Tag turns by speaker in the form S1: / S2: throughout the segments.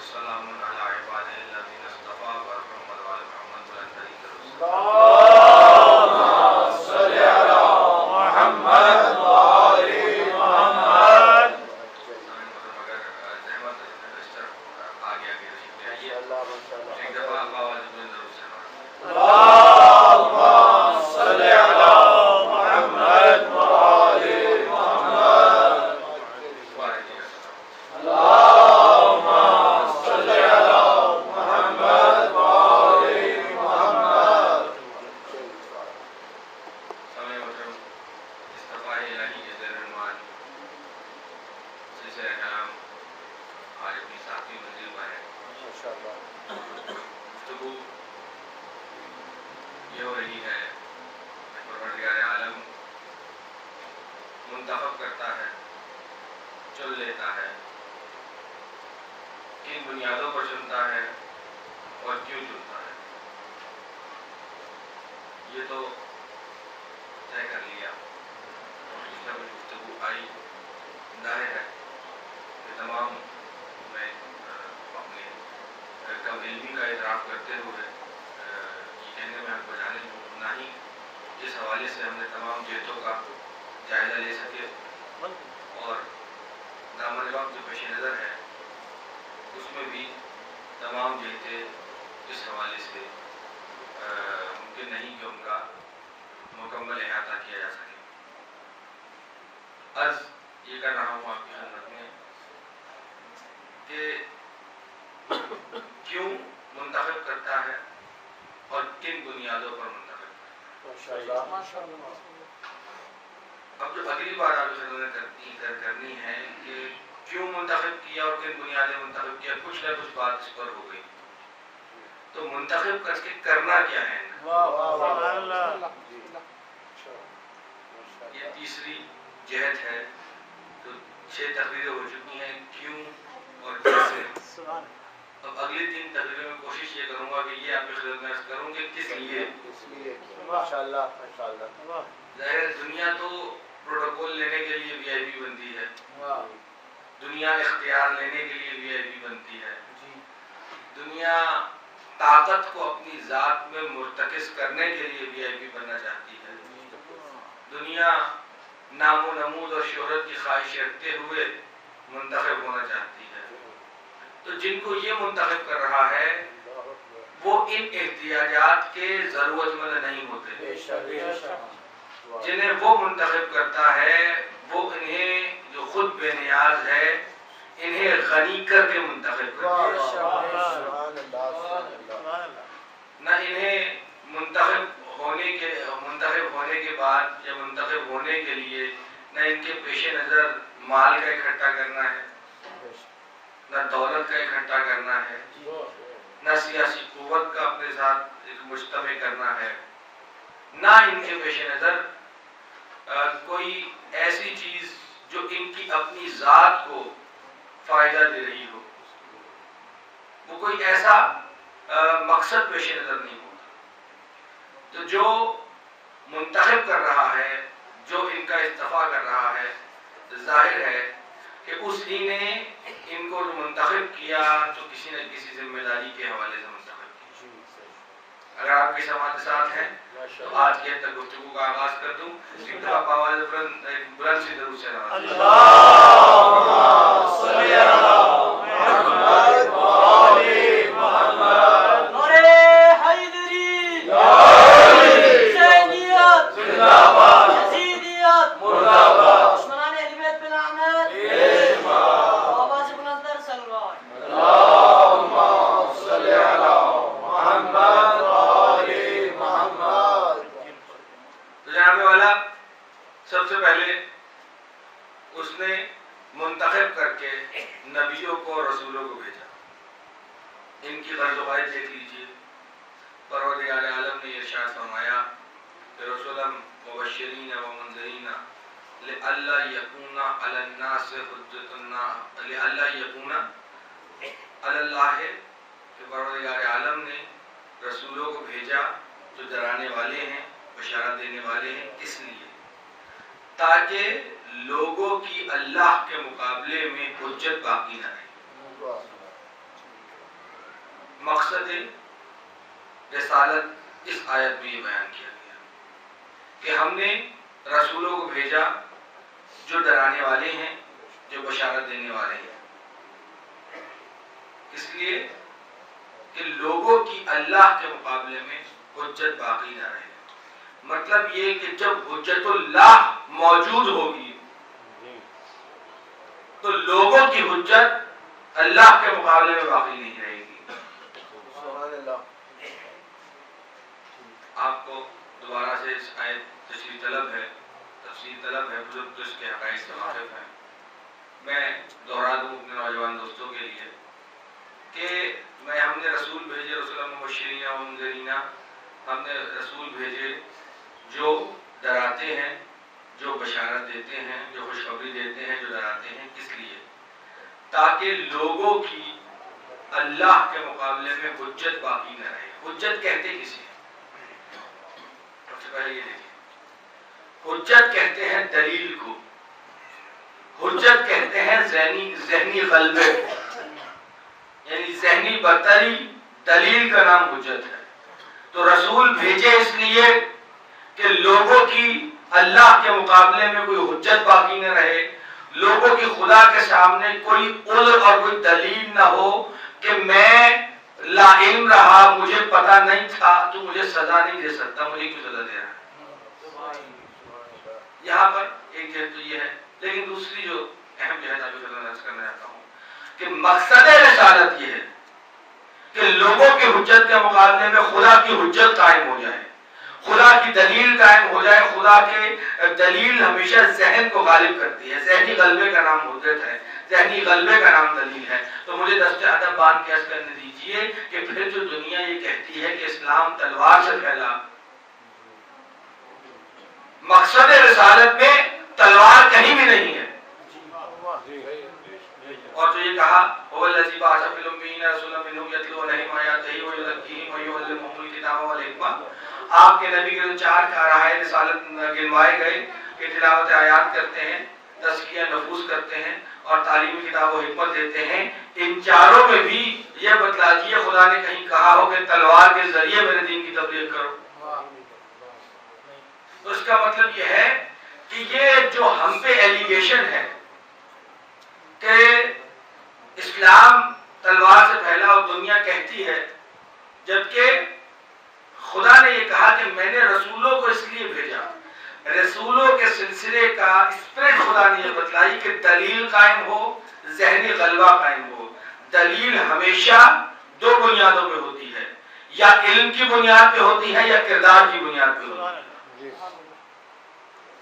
S1: وسلام علی عبادہ الذین اصطفیٰ محمد وعلی محمد
S2: اللهم صل على محمد وآل محمد.
S1: اگر زحمت اس طرف آگے تشریف لے آئیے. ایک دفعہ آواز بلند ضرور سے
S2: اللهم صل على محمد وآل محمد. اللهم صل على محمد وآل محمد.
S1: سامع محترم، اصطفاء الہی کے زیر عنوان سلسلہ کلام آج اپنی ساتویں منزل پر ہے. گفتگو یہ ہو رہی ہے کہ پروردگار عالم منتخب کرتا ہے، چن لیتا ہے، کن بنیادوں پر چنتا ہے اور کیوں چنتا ہے. یہ تو طے کر لیا. اس کا کچھ گفتگو آئی. ظاہر ہے کہ تمام میں اپنے کم علمی کا اعتراف کرتے ہوئے یہ کہنے میں حق بجانے ہوں نہ ہی جس حوالے سے ہم نے تمام جہتوں کا جائزہ لے سکے اور دامن وقت جو پیش نظر ہے اس میں بھی تمام جہتیں اس حوالے سے ممکن نہیں کہ ان کا مکمل احاطہ کیا جا سکے. عرض یہ کر رہا ہوں آپ کی خدمت میں کہ کیوں منتخب کرتا ہے اور کن بنیادوں پر منتخب کرتا ہے. اب جو اگلی بات آپ کی خدمت میں کرنی ہے کہ کیوں منتخب کیا اور کن بنیادیں منتخب کیا، کچھ نہ کچھ بات اس پر ہو گئی. تو منتخب کر کے کرنا کیا ہے؟ یہ تیسری جہت ہے. تو 6 تقریریں ہو چکی ہیں کیوں اور کیسے. اب اگلی 3 تقریروں میں کوشش یہ کروں گا کہ یہ آپ کی خدمت میں عرض کروں کہ کس لیے. ظاہر دنیا تو پروٹوکول لینے کے لیے وی آئی پی بنتی ہے، دنیا اختیار لینے کے لیے وی آئی پی بنتی ہے، دنیا طاقت کو اپنی ذات میں مرتکز کرنے کے لیے وی آئی پی بننا چاہتی ہے، دنیا نام و نمود اور شہرت کی خواہش رکھتے ہوئے منتخب ہونا چاہتی ہے. تو جن کو یہ منتخب کر رہا ہے وہ ان احتیاجات کے ضرورت مند نہیں ہوتے. جنہیں وہ منتخب کرتا ہے وہ انہیں جو خود بے نیاز ہے انہیں غنی کر کے منتخب کرتا ہے. نہ انہیں منتخب ہونے کے بعد یا منتخب ہونے کے لیے نہ ان کے پیش نظر مال کا اکٹھا کرنا ہے، نہ دولت کا اکٹھا کرنا ہے، نہ سیاسی قوت کا اپنے ساتھ مجتمع کرنا ہے، نہ ان کے پیش نظر کوئی ایسی چیز جو ان کی اپنی ذات کو فائدہ دے رہی ہو. وہ کوئی ایسا مقصد پیش نظر نہیں ہوتا. تو جو منتخب کر رہا ہے، جو ان کا استعفیٰ کر رہا ہے، ظاہر ہے کہ اس ہی نے ان کو جو منتخب کیا تو کسی نہ کسی ذمہ داری کے حوالے سے منتخب کیا. اگر آپ کی سماعت ساتھ ہیں تو آج کے تک گفتگو کا آغاز کر دوں. ایک دفعہ آواز بلند سی ضرور سے نواز.
S2: اللهم صل على محمد وآل محمد.
S3: نورے حیدری حسینیت
S2: زندہ باد.
S3: یزیدیت
S2: مرد آباد.
S3: دشمنان اہل بیت بلعنت آواز بلندتر سلوات.
S2: اللهم صل على محمد وآل محمد.
S1: تو جناب والا سب سے پہلے اس نے منتخب کر کے نبیوں کو اور رسولوں کو بھیجا. ان کی غرض و غایت دیکھ لیجیے. پروردگار عالم نے ارشاد فرمایا کہ رسولا مبشرین و منذرین لئلا یکون علی الناس حجۃ لئلا یکون علی اللہ، کہ پروردگار عالم نے رسولوں کو بھیجا جو ڈرانے والے ہیں، بشارت دینے والے ہیں. اس لیے تاکہ لوگوں کی اللہ کے مقابلے میں حجت باقی نہ رہے. مقصد رسالت اس آیت میں یہ بیان کیا گیا کہ ہم نے رسولوں کو بھیجا جو ڈرانے والے ہیں، جو بشارت دینے والے ہیں، اس لیے کہ لوگوں کی اللہ کے مقابلے میں حجت باقی نہ رہے۔ مطلب یہ کہ جب حجت اللہ موجود ہوگی تو لوگوں کی حجت اللہ کے مقابلے میں باقی نہیں رہے گی۔
S2: سبحان اللہ۔
S1: آپ کو دوبارہ سے اس آیت تشریح طلب ہے، تفصیل طلب ہے، بزرگ تو اس کے حقائق سے واقف ہیں۔ میں دوہرا دوں اپنے نوجوان دوستوں کے لیے کہ ہم نے رسول بھیجے، رسول مبشرین و منذرین، ہم نے رسول بھیجے جو ڈراتے ہیں، جو بشارت دیتے ہیں، جو خوشخبری دیتے ہیں، جو ڈراتے ہیں۔ کس لیے؟ تاکہ لوگوں کی اللہ کے مقابلے میں حجت باقی نہ رہے۔ حجت کہتے کسی سب سے پہلے یہ دیکھیں، حجت کہتے ہیں دلیل کو، حجت کہتے ہیں ذہنی غلبے، یعنی ذہنی برتری، دلیل کا نام حجت ہے۔ تو رسول بھیجے اس لیے کہ لوگوں کی اللہ کے مقابلے میں کوئی حجت باقی نہ رہے، لوگوں کی خدا کے سامنے کوئی عذر اور کوئی دلیل نہ ہو کہ میں لا علم رہا، مجھے پتہ نہیں تھا، تو مجھے سزا نہیں دے سکتا، مجھے کیوں سزا دے رہا ہے۔ یہاں پر ایک جہت تو یہ ہے، لیکن دوسری جو اہم جہت آپ کو عرض کرنا چاہتا ہوں کہ مقصد رسالت یہ ہے کہ لوگوں کی حجت کے مقابلے میں خدا کی حجت قائم ہو جائے، خدا کی دلیل قائم ہو جائے۔ خدا کے دلیل ہمیشہ ذہن کو غالب کرتی ہے، ذہنی غلبے کا نام حجت ہے، ذہنی غلبے کا نام دلیل ہے۔ تو مجھے دست ادب باندھ کے عرض کرنے دیجئے کہ پھر جو دنیا یہ کہتی ہے کہ اسلام تلوار سے پھیلا، مقصد رسالت میں تلوار کہیں بھی نہیں ہے۔ اور جو یہ کہا هو الذی بعث فی الأمیین رسولا منہم یتلو علیہم آیاتہ ویزکیہم ویعلمہم الکتاب والحکمہ۔ آپ کے نبی کے جو چار کارہائے رسالت گنوائے گئے کہ تلاوت آیات کرتے ہیں، تزکیہ نفوس کرتے ہیں اور تعلیم کتاب و حکمت دیتے ہیں، ان چاروں میں بھی یہ بتلا دیجیے خدا نے کہیں کہا ہو کہ تلوار کے ذریعے میرے دین کی تبلیغ کرو۔ تو اس کا مطلب یہ ہے کہ یہ جو ہم پہ ایلیگیشن ہے کہ اسلام تلوار سے پھیلا اور دنیا کہتی ہے، جبکہ خدا نے یہ کہا کہ میں نے رسولوں کو اس لیے بھیجا، رسولوں کے سلسلے کا اسپرٹ خدا نے یہ بتلائی کہ دلیل قائم ہو، ذہنی غلبہ قائم ہو۔ دلیل ہمیشہ دو بنیادوں پہ ہوتی ہے، یا علم کی بنیاد پہ ہوتی ہے یا کردار کی بنیاد پہ ہوتی ہے۔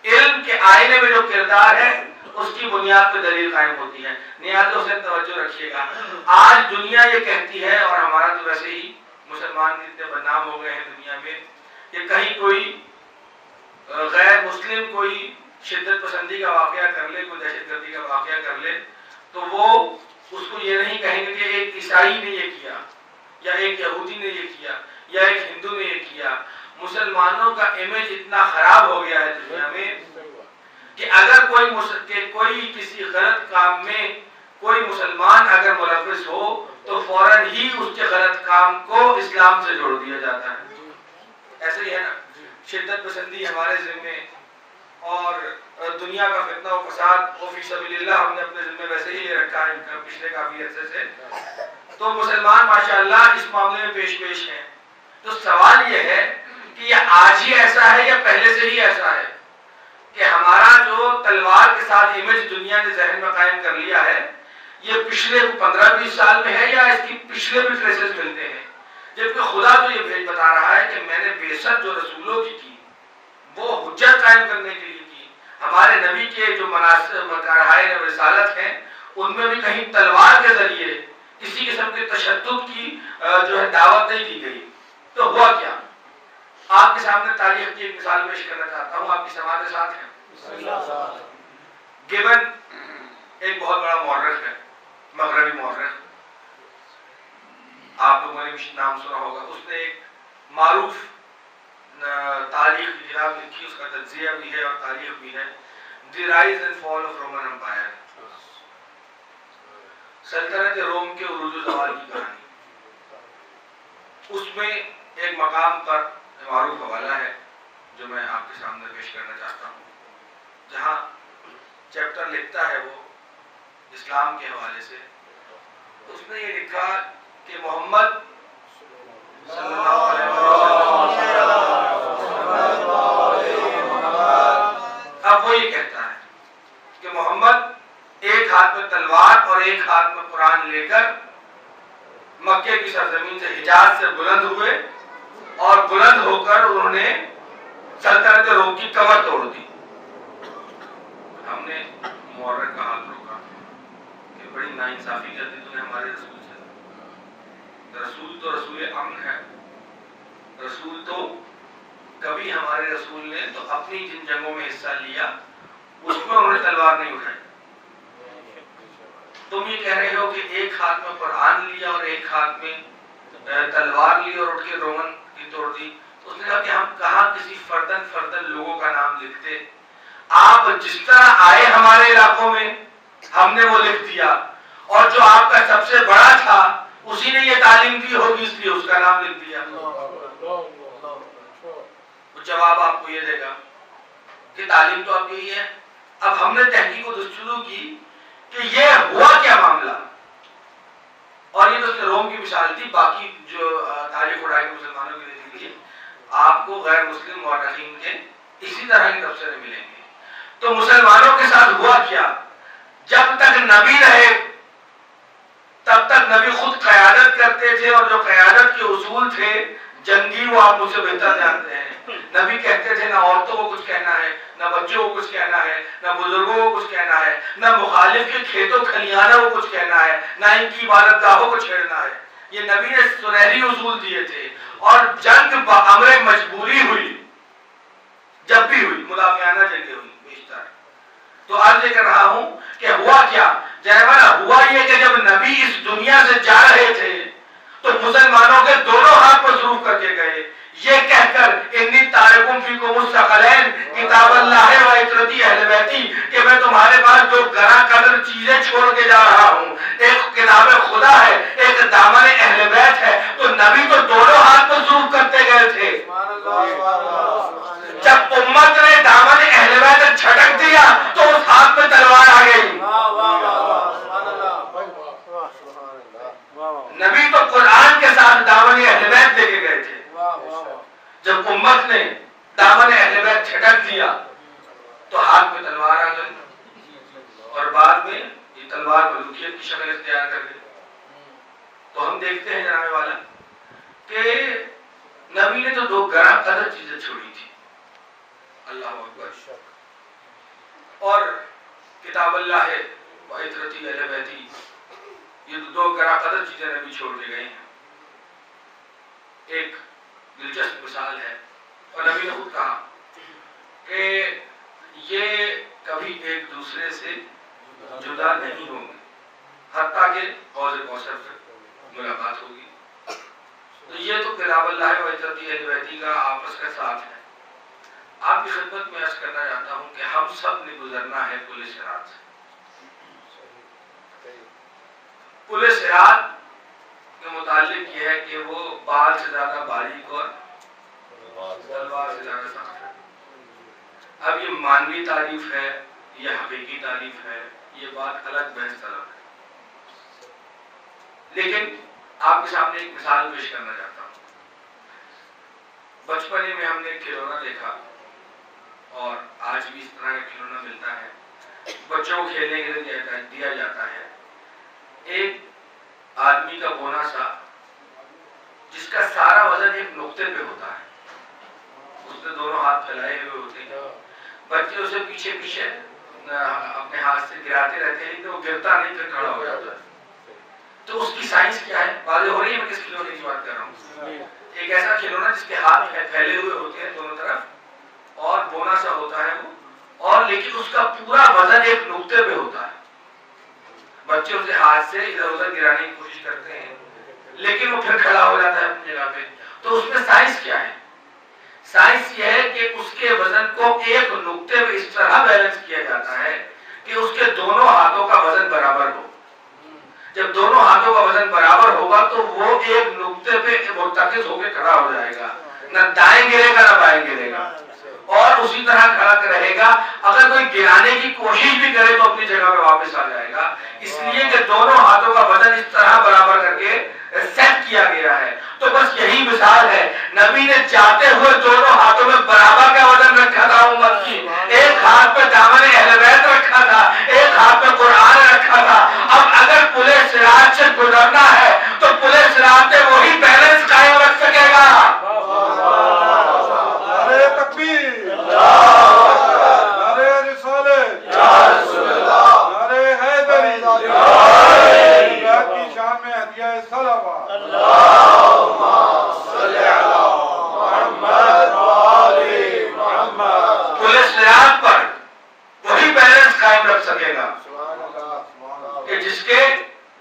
S1: علم کے آئینے میں جو کردار ہے اس کی بنیاد پہ دلیل قائم ہوتی ہے۔ نیازوں سے توجہ رکھیے گا، آج دنیا یہ کہتی ہے، اور ہمارا تو ویسے ہی مسلمان اتنے بدنام ہو گئے ہیں دنیا میں کہ کہیں کوئی غیر مسلم کوئی شدت پسندی کا واقعہ کر لے، کوئی دہشت گردی کا واقعہ کر لے، تو وہ اس کو یہ نہیں کہیں گے کہ ایک عیسائی نے یہ کیا یا ایک یہودی نے یہ کیا یا ایک ہندو نے یہ کیا۔ مسلمانوں کا امیج اتنا خراب ہو گیا ہے دنیا میں کہ اگر کوئی کسی غلط کام میں کوئی مسلمان اگر ملوث ہو تو فوراً ہی اس کے غلط کام کو اسلام سے جوڑ دیا جاتا ہے۔ ایسے ہی ہے نا، شدت پسندی ہمارے ذمے اور دنیا کا فتنہ و فساد وہ فی سبیل اللہ ہم نے اپنے ذمے ویسے ہی لے رکھا ہے پچھلے کافی عرصے سے۔ تو مسلمان ماشاءاللہ اس معاملے میں پیش ہیں۔ تو سوال یہ ہے کہ یہ آج ہی ایسا ہے یا پہلے سے ہی ایسا ہے کہ ہمارا جو تلوار کے ساتھ امیج دنیا نے ذہن میں قائم کر لیا ہے یہ پچھلے 15-20 سال میں ہے یا اس کی پچھلے بھی ٹریسز ملتے ہیں؟ جبکہ خدا تو یہ بتا رہا ہے کہ میں نے بعثت جو رسولوں کی وہ حجت قائم کرنے کے لیے کی۔ ہمارے نبی کے جو مناسب کارہائے رسالت ہیں ان میں بھی کہیں تلوار کے ذریعے کسی قسم کے تشدد کی جو ہے دعوت نہیں دی گئی۔ تو ہوا کیا؟ آپ کے سامنے تاریخ کی ایک مثال پیش کرنا چاہتا ہوں، آپ کی سماعت کے ساتھ ہیں۔ گیبن ایک بہت بڑا مورخ ہے، مغربی مورخ، آپ لوگوں نے بھی نام سنا ہوگا۔ اس نے ایک معروف تاریخ کی کتاب لکھی، اس کا تجزیہ بھی ہے اور تاریخ بھی ہے، the rise and fall of Roman empire, سلطنت روم کے عروج و زوال کی کہانی۔ اس میں ایک مقام پر معروف حوالہ ہے جو میں آپ کے سامنے پیش کرنا چاہتا ہوں، جہاں چیپٹر لکھتا ہے وہ اسلام کے حوالے سے. اس نے یہ لکھا کہ محمد صلی اللہ علیہ وسلم، اب وہ یہ کہتا ہے کہ محمد ایک ہاتھ میں تلوار اور ایک ہاتھ میں قرآن لے کر مکے کی سرزمین سے حجاز سے بلند ہوئے اور بلند ہو کر انہوں نے سلطنت روم کی کمر توڑ دی. ہم نے مورر کا حال روکا کہ بڑی ناانصافی کرتی تو نے ہمارے رسول سے. رسول تو رسول امن ہے. رسول تو کبھی ہمارے رسول نے تو اپنی جن جنگوں میں حصہ لیا اس میں انہوں نے تلوار نہیں اٹھائی. تم یہ کہہ رہے ہو کہ ایک ہاتھ میں قرآن لیا اور ایک ہاتھ میں تلوار لی اور اٹھ کے رومن کی توڑ دی. اس نے کہا کہ ہم کہاں کسی فردن لوگوں کا نام لکھتے. آپ جس طرح آئے ہمارے علاقوں میں ہم نے وہ لکھ دیا، اور جو آپ کا سب سے بڑا تھا اسی نے یہ تعلیم دی ہوگی اس لیے اس کا نام لکھ دیا. جواب آپ کو یہ دے گا کہ تعلیم تو آپ یہی ہے. اب ہم نے تحقیق و جستجو کی کہ یہ ہوا کیا معاملہ، اور یہ تو روم کی مثال تھی. باقی جو تاریخ اڑا کے مسلمانوں کی دے دیجیے، آپ کو غیر مسلم مورخین کے اسی طرح کے تبصرے ملیں گے. تو مسلمانوں کے ساتھ ہوا کیا، جب تک نبی رہے تب تک نبی خود قیادت کرتے تھے، اور جو قیادت کے اصول تھے جنگی وہ آپ مجھ سے بہتر جانتے ہیں. نبی کہتے تھے نہ عورتوں کو کچھ کہنا ہے، نہ بچوں کو کچھ کہنا ہے، نہ بزرگوں کو کچھ کہنا ہے، نہ مخالف کے کھیتوں کھلیانوں کو کچھ کہنا ہے، نہ ان کی عبادت گاہوں کو چھیڑنا ہے. یہ نبی نے سنہری اصول دیے تھے. اور جنگ بامر مجبوری ہوئی، جب بھی ہوئی مدافعانہ جنگیں ہوئی بیشتر. تو عرض یہ کر رہا ہوں کہ ہوا کیا جنابالا، ہوا یہ کہ جب نبی اس دنیا سے جا رہے تھے تو مسلمانوں کے دونوں ہاتھ مصروف کر کے گئے، یہ کہہ کر انی تارکم فیکم الثقلین کتاب اللہ و عترتی اہل بیتی، کہ میں تمہارے پاس جو گراں قدر چیزیں چھوڑ کے جا رہا ہوں، ایک کتاب خدا ہے، ایک دامن اہل بیت ہے. تو نبی تو دونوں ہاتھ مصروف کرتے گئے تھے. جب امت نے دامن اہل بیت جھٹک دیا تو اس ہاتھ میں تلوار آ گئی. نبی تو قرآن کے ساتھ دامن اہل بیت لے کے گئے تھے. جب امت نے دامن اہل بیت جھٹک دیا تو ہاتھ میں تلوار آ گئی، اور بعد میں یہ تلوار ملوکیت کی شکل اختیار کر گئی. تو ہم دیکھتے ہیں جناب والا کہ نبی نے تو دو گراں قدر چیزیں چھوڑی تھی، اللہ اکبر، اور کتاب اللہ ہے وعترتی اہل بیتی، یہ دو گراں قدر چیزیں نبی چھوڑ کے گئے ہیں. ایک دلچسپ مثال ہے، اور نبی نے خود کہا کہ یہ کبھی ایک دوسرے سے جدا نہیں ہوں گے حتیٰ کہ حوض کوثر سے ملاقات ہوگی. تو یہ تو کتاب اللہ و عترتی اہل بیتی کا آپس کا ساتھ ہے. آپ کی خدمت میں عرض کرنا چاہتا ہوں کہ ہم سب نے گزرنا ہے پل صراط سے. پل صراط کے متعلق یہ ہے کہ وہ بال سے زیادہ باریک اور تلوار سے زیادہ سخت ہے. اب یہ مانوی تعریف ہے، یہ حقیقی تعریف ہے، یہ بات الگ بحث طلب ہے. لیکن آپ کے سامنے ایک مثال پیش کرنا چاہتا ہوں. بچپنے میں ہم نے ایک کھلونا دیکھا، اور آج بھی اس طرح کا کھلونا ملتا ہے، بچوں کو کھیلنے کے لیے دیا جاتا ہے. ایک آدمی کا بونا سا جس کا سارا وزن ایک نقطے پہ ہوتا ہے، اس نے دونوں ہاتھ پھیلائے ہوئے ہوتے ہیں. بچے اسے پیچھے پیچھے اپنے ہاتھ سے گراتے رہتے ہیں لیکن وہ گرتا نہیں، پھر کھڑا ہو جاتا ہے. تو اس کی سائنس کیا ہے؟ واضح ہو رہی ہے میں کس کھلونے کی بات کر رہا ہوں. ایک ایسا کھلونا جس کے ہاتھ پھیلے ہوئے ہوتے ہیں دونوں طرف، اور بونا سا ہوتا ہے وہ، اور لیکن اس کا پورا وزن ایک نقطے پہ ہوتا ہے. بچے اسے ہاتھ سے ادھر ادھر گرانے کی کوشش کرتے ہیں لیکن وہ پھر کھڑا ہو جاتا ہے اپنی جگہ پہ. تو اس میں سائنس کیا ہے؟ سائنس یہ ہے کہ اس کے وزن کو ایک نقطے پہ اس طرح بیلنس کیا جاتا ہے کہ اس کے دونوں ہاتھوں کا وزن برابر ہو. جب جب دونوں ہاتھوں کا وزن برابر ہوگا تو وہ ایک نقطے پہ مرتکز ہو کے کھڑا ہو جائے گا، نہ دائیں گرے گا نہ بائیں گرے گا، اور اسی طرح کھڑا رہے گا. اگر کوئی گرانے کی کوشش بھی کرے تو اپنی جگہ پہ واپس آ جائے گا، اس لیے کہ دونوں ہاتھوں کا وزن اس طرح برابر کر کے سیٹ کیا گیا ہے. تو بس یہی مثال ہے، نبی نے جاتے ہوئے دونوں ہاتھوں میں برابر کا وزن رکھا تھا امت کی، ایک ہاتھ پہ دامن اہل بیت رکھا تھا، ایک ہاتھ پہ قرآن رکھا تھا. اب اگر پلے صراط سے گزرنا ہے تو پلے صراط پہ وہی بیلنس قائم رکھ سکے گا.
S2: نعرہ تکبیر، نعرہ رسالت، نعرہ حیدری، کی شان میں ہدیہ صلوات. اللہم صلی علی محمد وآل محمد.
S1: پلے صراط پر وہی بیلنس قائم رکھ سکے گا کہ جس کے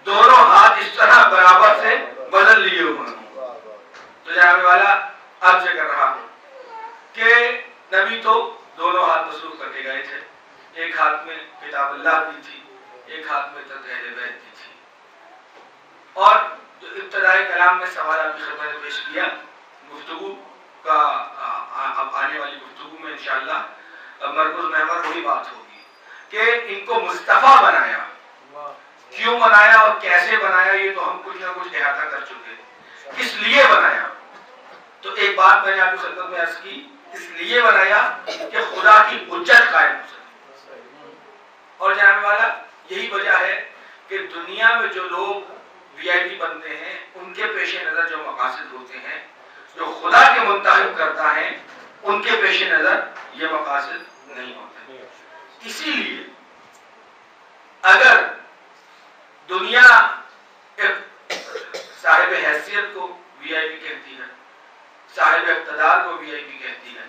S1: دونوں ہاتھ اس طرح برابر سے بدل لیے ہوئے ہوں. تو جناب والا آپ سے کر رہا ہوں کہ نبی تو دونوں ہاتھ مصروف کر کے گئے تھے، ایک ہاتھ میں کتاب اللہ دی تھی، ایک ہاتھ میں تحت اہل بیت دی تھی. اور جو ابتدائی کلام میں سوال آپ کی خدمت میں پیش کیا، گفتگو کا اب آنے والی گفتگو میں انشاءاللہ مرکز محور وہی بات ہوگی کہ ان کو مصطفیٰ بنایا، کیوں بنایا اور کیسے بنایا، یہ تو ہم کچھ نہ کچھ احاطہ کر چکے. کس لیے بنایا؟ تو ایک بات میں نے آپ کی خدمت میں عرض کی، اس لیے بنایا کہ خدا کی حجت قائم ہو سکے. اور جناب والا یہی وجہ ہے کہ دنیا میں جو لوگ وی آئی پی بنتے ہیں ان کے پیش نظر جو مقاصد ہوتے ہیں، جو خدا کے منتخب کرتا ہے ان کے پیش نظر یہ مقاصد نہیں ہوتے. اسی لیے اگر دنیا ایک صاحب حیثیت کو وی آئی پی کہتی ہے، صاحب اقتدار کو وی آئی پی کہتی ہے،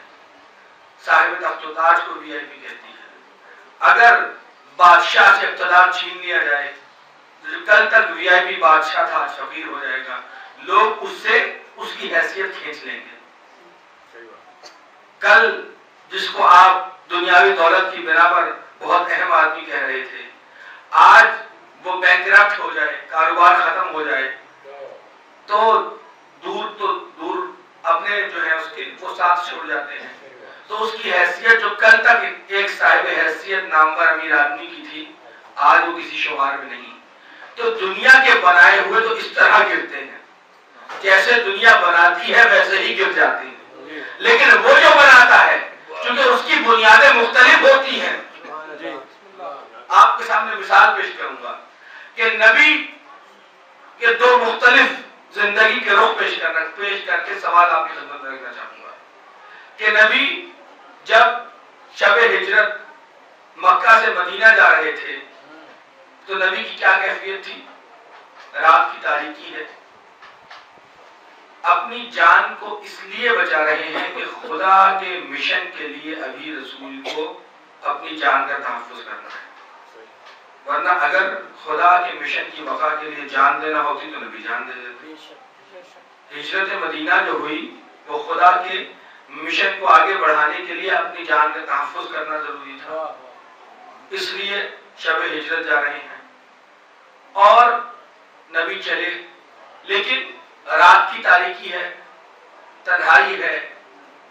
S1: صاحب تخت و تاج کو وی آئی پی کہتی ہے، اگر بادشاہ سے اقتدار چھین لیا جائے، جو کل تک وی آئی پی بادشاہ تھا آج فقیر ہو جائے گا، لوگ اس سے اس کی حیثیت کھینچ لیں گے. کل جس کو آپ دنیاوی دولت کی بنا پر بہت اہم آدمی کہہ رہے تھے، آج وہ بینکرپٹ ہو جائے، کاروبار ختم ہو جائے تو دور اپنے جو ہے اس کے وہ ساتھ چھوڑ جاتے ہیں. تو اس کی حیثیت جو کل تک ایک صاحب حیثیت نامور امیر آدمی کی تھی، آج وہ کسی شمار میں نہیں. تو دنیا کے بنائے ہوئے تو اس طرح گرتے ہیں، جیسے دنیا بناتی ہے ویسے ہی گر جاتے ہیں. لیکن وہ جو بناتا ہے چونکہ اس کی بنیادیں مختلف ہوتی ہیں. آپ کے سامنے مثال پیش کروں گا کہ نبی کے دو مختلف زندگی کے رخ پیش کر کے سوال آپ کی خدمت میں رکھنا چاہوں گا کہ نبی جب شب ہجرت مکہ سے مدینہ جا رہے تھے تو نبی کی کیا کیفیت تھی؟ رات کی تاریکی ہے، اپنی جان کو اس لیے بچا رہے ہیں کہ خدا کے مشن کے لیے ابھی رسول کو اپنی جان کا تحفظ کرنا ہے. ورنہ اگر خدا کے مشن کی وفا کے لیے جان دینا ہوتی تو نبی جان دے دیتے. ہجرت مدینہ جو ہوئی وہ خدا کے مشن کو آگے بڑھانے کے لیے اپنی جان کا تحفظ کرنا ضروری تھا، اس لیے شب ہجرت جا رہے ہیں. اور نبی چلے، لیکن رات کی تاریکی ہے، تنہائی ہے،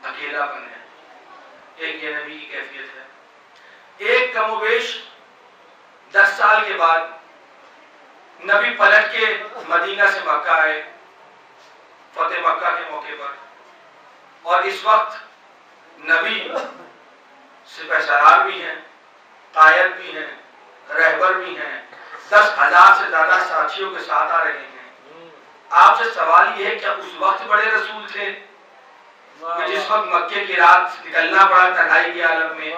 S1: اکیلا پن ہے. ایک یہ نبی کی کیفیت ہے. ایک کم و بیش 10 سال کے بعد نبی پلٹ کے مدینہ سے مکہ آئے فتح مکہ کے موقع پر، اور اس وقت نبی سپہ سالار بھی ہیں، قائد بھی ہیں، رہبر بھی ہیں، 10,000 سے زیادہ ساتھیوں کے ساتھ آ رہے ہیں. آپ سے سوال یہ ہے کیا اس وقت بڑے رسول تھے کہ جس وقت مکے کی رات نکلنا پڑا تنہائی کے عالم میں،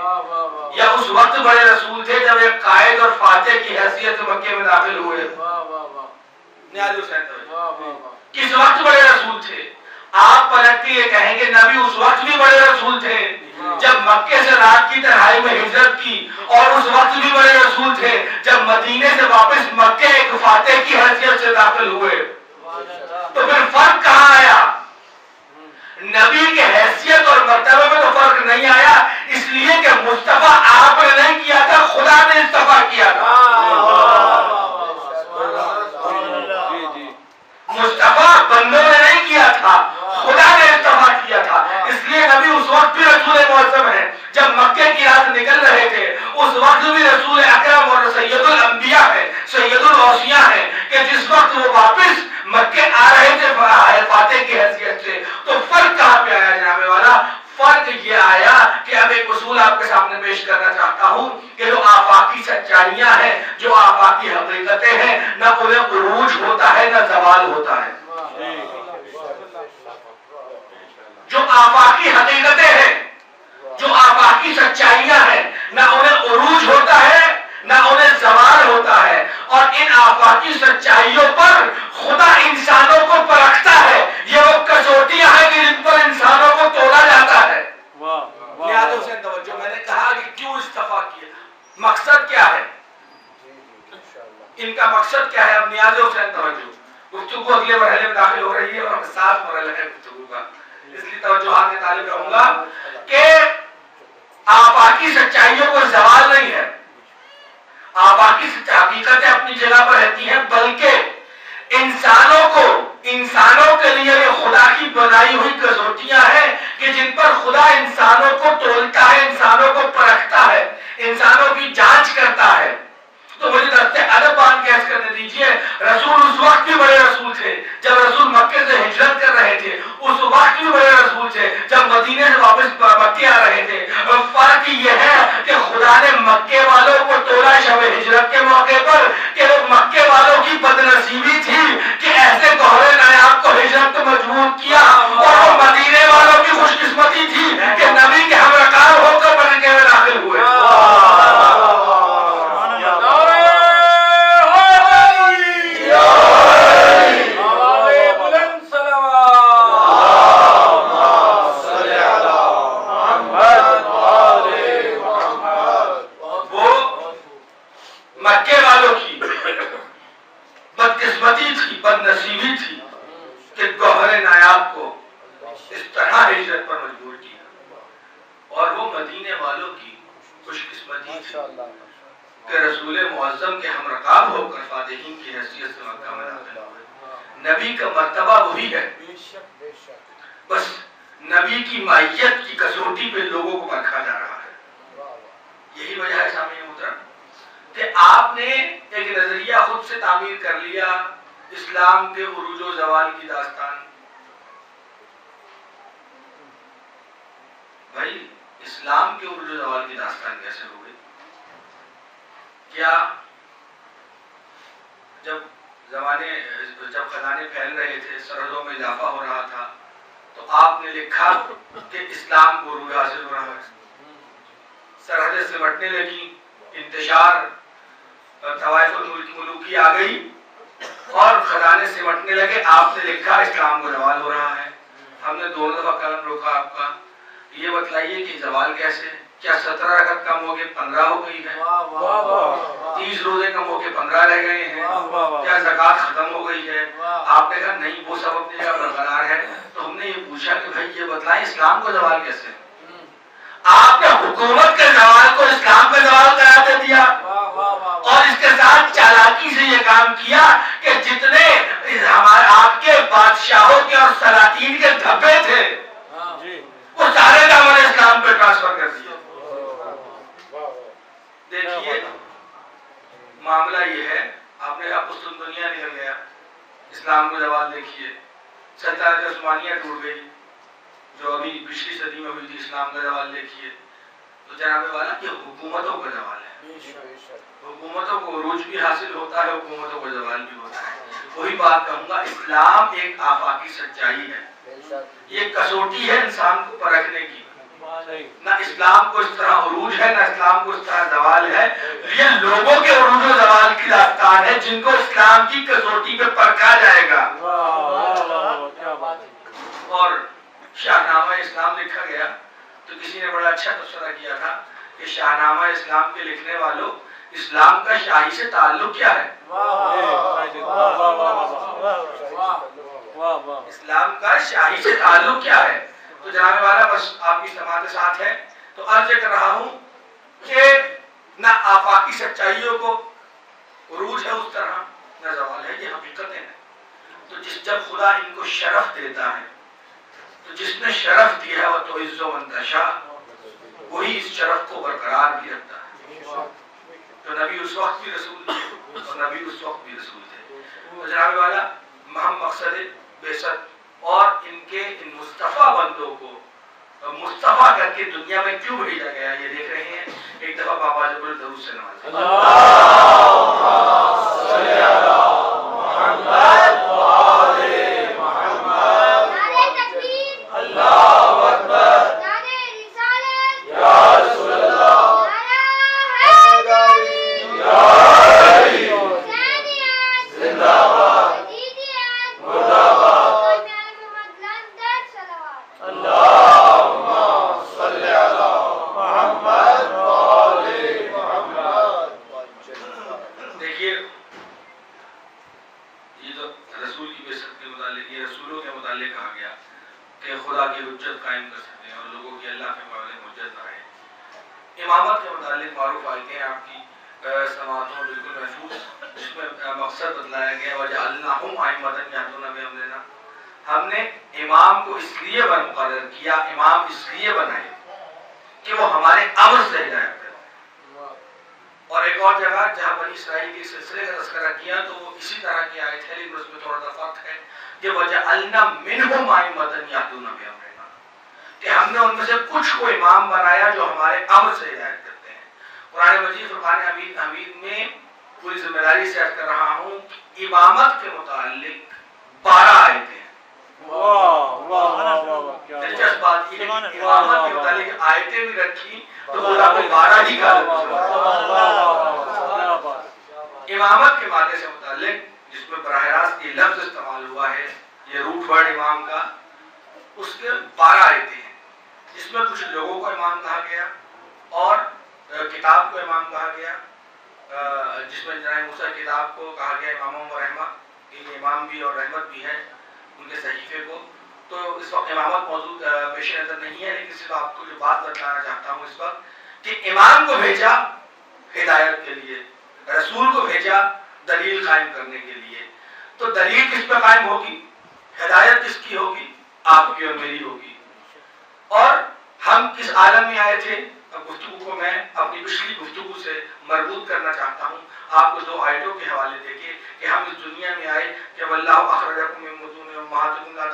S1: یا اس وقت بڑے رسول تھے جب ایک قائد اور فاتح کی حیثیت سے مکے میں داخل ہوئے؟ نیازی حسین کس وقت بڑے رسول تھے؟ آپ پلٹ کے یہ کہیں گے نبی اس وقت بھی بڑے رسول تھے جب مکے سے رات کی تنہائی میں ہجرت کی، اور اس وقت بھی بڑے رسول تھے جب مدینے سے واپس مکے ایک فاتح کی حیثیت سے داخل ہوئے. تو پھر فرق کہاں آیا؟ نبی کے حیثیت اور مرتبہ میں تو فرق نہیں آیا، اس لیے کہ مصطفیٰ آپ نے نہیں کیا تھا، خدا نے استفا کیا تھا. توصیہ ہیں کہ جس وقت وہ واپس مکے آ رہے تھے فاتح کی حیثیت سے، تو فرق کہاں پہ آیا جناب والا؟ فرق یہ آیا کہ اب ایک اصول آپ کے سامنے پیش کرنا چاہتا ہوں کہ جو آفاقی سچائیاں ہیں، جو آفاقی حقیقتیں ہیں، نہ انہیں عروج ہوتا ہے نہ زوال ہوتا ہے۔ جو آفاقی حقیقتیں ہیں، جو آفاقی سچائیاں ہیں، نہ انہیں عروج ہوتا ہے نہ انہیں زوال ہوتا ہے، اور ان آفاقی سچائیوں پر خدا انسانوں کو پرکھتا ہے۔ یہ وہ کسوٹیاں ہیں کہ جن پر انسانوں کو تولا جاتا ہے۔ نیاز حسین توجہ، میں نے کہا کہ کیوں استعفا کیا، مقصد کیا ہے ان کا؟ مقصد کیا ہے؟ اب نیاز حسین توجہ، گفتگو اگلے مرحلے میں داخل ہو رہی ہے اور 7 مرحلہ ہے گفتگو کا، اس لیے توجہات کے طالب رہوں گا کہ آفاقی سچائیوں کو زوال نہیں ہے، آفاقی حقیقتیں اپنی جگہ پر رہتی ہیں، بلکہ انسانوں کے لیے یہ خدا کی بنائی ہوئی کسوٹیاں ہیں کہ جن پر خدا انسانوں کو تولتا ہے، انسانوں کو پرکھتا ہے، انسانوں کی جانچ کرتا ہے۔ تو مجھے درجہ ادب بات کیس کرنے دیجئے، رسول اس وقت بھی بڑے رسول تھے جب رسول مکے سے ہجرت کر رہے تھے، اس وقت بھی بڑے رسول تھے جب مدینے سے واپس مکے آ رہے تھے۔ فرق یہ ہے کہ خدا نے مکے والوں کو تولا شب ہجرت کے موقع پر کہ وہ مکے والوں کی بدنصیبی تھی کہ ایسے گہرے نایاب کو ہجرت مجبور کیا، اور وہ مدینے والوں کی خوش قسمتی تھی کہ نبی کے ہمرکار ہو کر مکے میں داخل ہوئے۔ مکے والوں کی بدقسمتی تھی، بدنصیبی تھی کہ گوہر نایاب کو اس طرح ہجرت پر مجبور کیا، اور وہ مدینے والوں کی خوش قسمتی تھی کہ رسول معظم کے ہم رکاب ہو کر فاتحین کی حیثیت سے مکہ میں داخل ہوئے۔ نبی کا مرتبہ وہی ہے، بس نبی کی مائیت کی کسوٹی پہ لوگوں کو پرکھا جا رہا ہے۔ یہی وجہ ہے سامعین محترم کہ آپ نے ایک نظریہ خود سے تعمیر کر لیا، اسلام کے عروج و زوال کی داستان۔ بھائی اسلام کے عروج و زوال کی داستان کیسے ہو گئی؟ کیا جب خزانے پھیل رہے تھے، سرحدوں میں اضافہ ہو رہا تھا، تو آپ نے لکھا کہ اسلام کو عروج حاصل ہو رہا ہے، سرحدیں سمٹنے لگی، انتشار طوائف الملوکی آ گئی اور خزانے سمٹنے لگے، آپ نے لکھا اسلام کو زوال ہو رہا ہے۔ ہم نے 2 دفعہ قلم روکا آپ کا، یہ بتلائیے کہ زوال کیسے؟ کیا 17 رکعت کم ہو کے 15 ہو گئی ہے؟ 30 روزے کم ہو کے 15 رہ گئے ہیں؟ کیا زکوٰۃ ختم ہو گئی ہے؟ آپ نے کہا نہیں، وہ سب اپنی جگہ برقرار ہے۔ تو ہم نے یہ پوچھا کہ بھائی یہ بتلائیں اسلام کو زوال کیسے؟ آپ نے حکومت کے زوال کو اسلام کا زوال قرار دے دیا، اور اس کے ساتھ چالاکی سے یہ کام کیا کہ جتنے آپ کے بادشاہوں کے اور سلاطین کے دھبے تھے وہ سارے دامن اسلام پہ ٹرانسفر کر دیا۔ دیکھیے معاملہ یہ ہے، آپ نے کہا پشتون دنیا نکل گیا، اسلام کو زوال دیکھیے، سلطنت عثمانیہ ٹوٹ گئی جو ابھی پچھلی صدی میں ہوئی تھی، اسلام کا زوال دیکھیے۔ تو جناب والا یہ حکومتوں کا زوال ہے، حکومتوں کو عروج بھی حاصل ہوتا ہے، حکومتوں کو زوال بھی ہوتا ہے۔ وہی بات کہوں گا، اسلام ایک آفاقی سچائی ہے، یہ کسوٹی ہے انسان کو پرکھنے کی، نہ اسلام کو اس طرح عروج ہے نہ اسلام کو اس طرح زوال ہے، یہ لوگوں کے عروج و زوال کی داستان ہے جن کو اسلام کی کسوٹی پہ پرکھا جائے گا۔ اور شاہنامہ اسلام لکھا گیا تو کسی نے بڑا اچھا تبصرہ کیا تھا کہ شاہنامہ اسلام کے لکھنے والوں، اسلام کا شاہی سے تعلق کیا ہے؟ اسلام کا شاہی سے تعلق کیا ہے؟ تو جناب والا بس آپ کی سماعت ساتھ ہے تو عرض کر رہا ہوں کہ نہ آفاقی سچائیوں کو عروج ہے اس طرح، نہ زوال ہے، یہ حقیقتیں ہیں۔ تو جب خدا ان کو شرف دیتا ہے، تو جس نے شرف دیا ہے وہ تو عز و منتشا، وہی اس شرف کو برقرار بھی رکھتا ہے۔ تو نبی اس وقت بھی رسول تھے اور نبی اس وقت بھی رسول تھے. تو جناب والا ہم مقصد بعثت اور ان کے ان مصطفیٰ بندوں کو مصطفیٰ کر کے دنیا میں کیوں بھیجا گیا یہ دیکھ رہے ہیں. ایک دفعہ بابا جبر درود سے نوازیں. امامت کے متعلق معروف آیتیں ہیں آپ کی سماعتوں بالکل محفوظ، جس میں مقصد بتلایا گیا وَجَعَلْنَاهُمْ أَئِمَّةً يَهْدُونَ بِأَمْرِنَا. ہم نے امام کو اس لیے مقرر کیا، امام اس لیے بنائے کہ وہ ہمارے امر سے ہدایت کرے. اور ایک اور جگہ جہاں بنی اسرائیل کے سلسلے کا تذکرہ کیا تو وہ اسی طرح کی آیت ہے، لیکن اس میں تھوڑا سا فرق ہے کہ وَجَعَلْنَا مِنْهُمْ أَئِمَّةً يَهْدُونَ بِأَمْرِنَا، کہ ہم نے ان میں سے کچھ کو امام بنایا جو ہمارے امر سے ہدایت کرتے ہیں. قرآن مجید فرقان حمید میں پوری ذمہ داری سے عرض کر رہا ہوں کہ امامت کے متعلق 12 آیتیں ہیں. دلچسپ بات یہ ہے کہ امامت کے متعلق آیتیں بھی رکھی تو خدا کو 12 ہی کا امامت کے معنی سے متعلق جس میں براہ راست یہ لفظ استعمال ہوا ہے، یہ روٹ ورڈ امام کا، اس کے 12 آیتیں ہیں جس میں کچھ لوگوں کو امام کہا گیا اور کتاب کو امام کہا گیا، جس میں جناب موسیٰ کتاب کو کہا گیا امام و رحمہ، یہ امام بھی اور رحمت بھی ہے ان کے صحیفے کو. تو اس وقت امامت موجود پیش نظر نہیں ہے، لیکن صرف آپ کو جو بات بتلانا چاہتا ہوں اس وقت کہ امام کو بھیجا ہدایت کے لیے، رسول کو بھیجا دلیل قائم کرنے کے لیے. تو دلیل کس پہ قائم ہوگی؟ ہدایت کس کی ہوگی؟ آپ کی اور میری ہوگی. اور ہم کس عالم میں آئے تھے؟ گفتگو کو میں اپنی پچھلی گفتگو سے مربوط کرنا چاہتا ہوں. آپ کو 2 آیتوں کے حوالے دیکھیں کہ ہم اس دنیا میں آئے کہ واللہ اخرجکم من بطون امہاتکم لا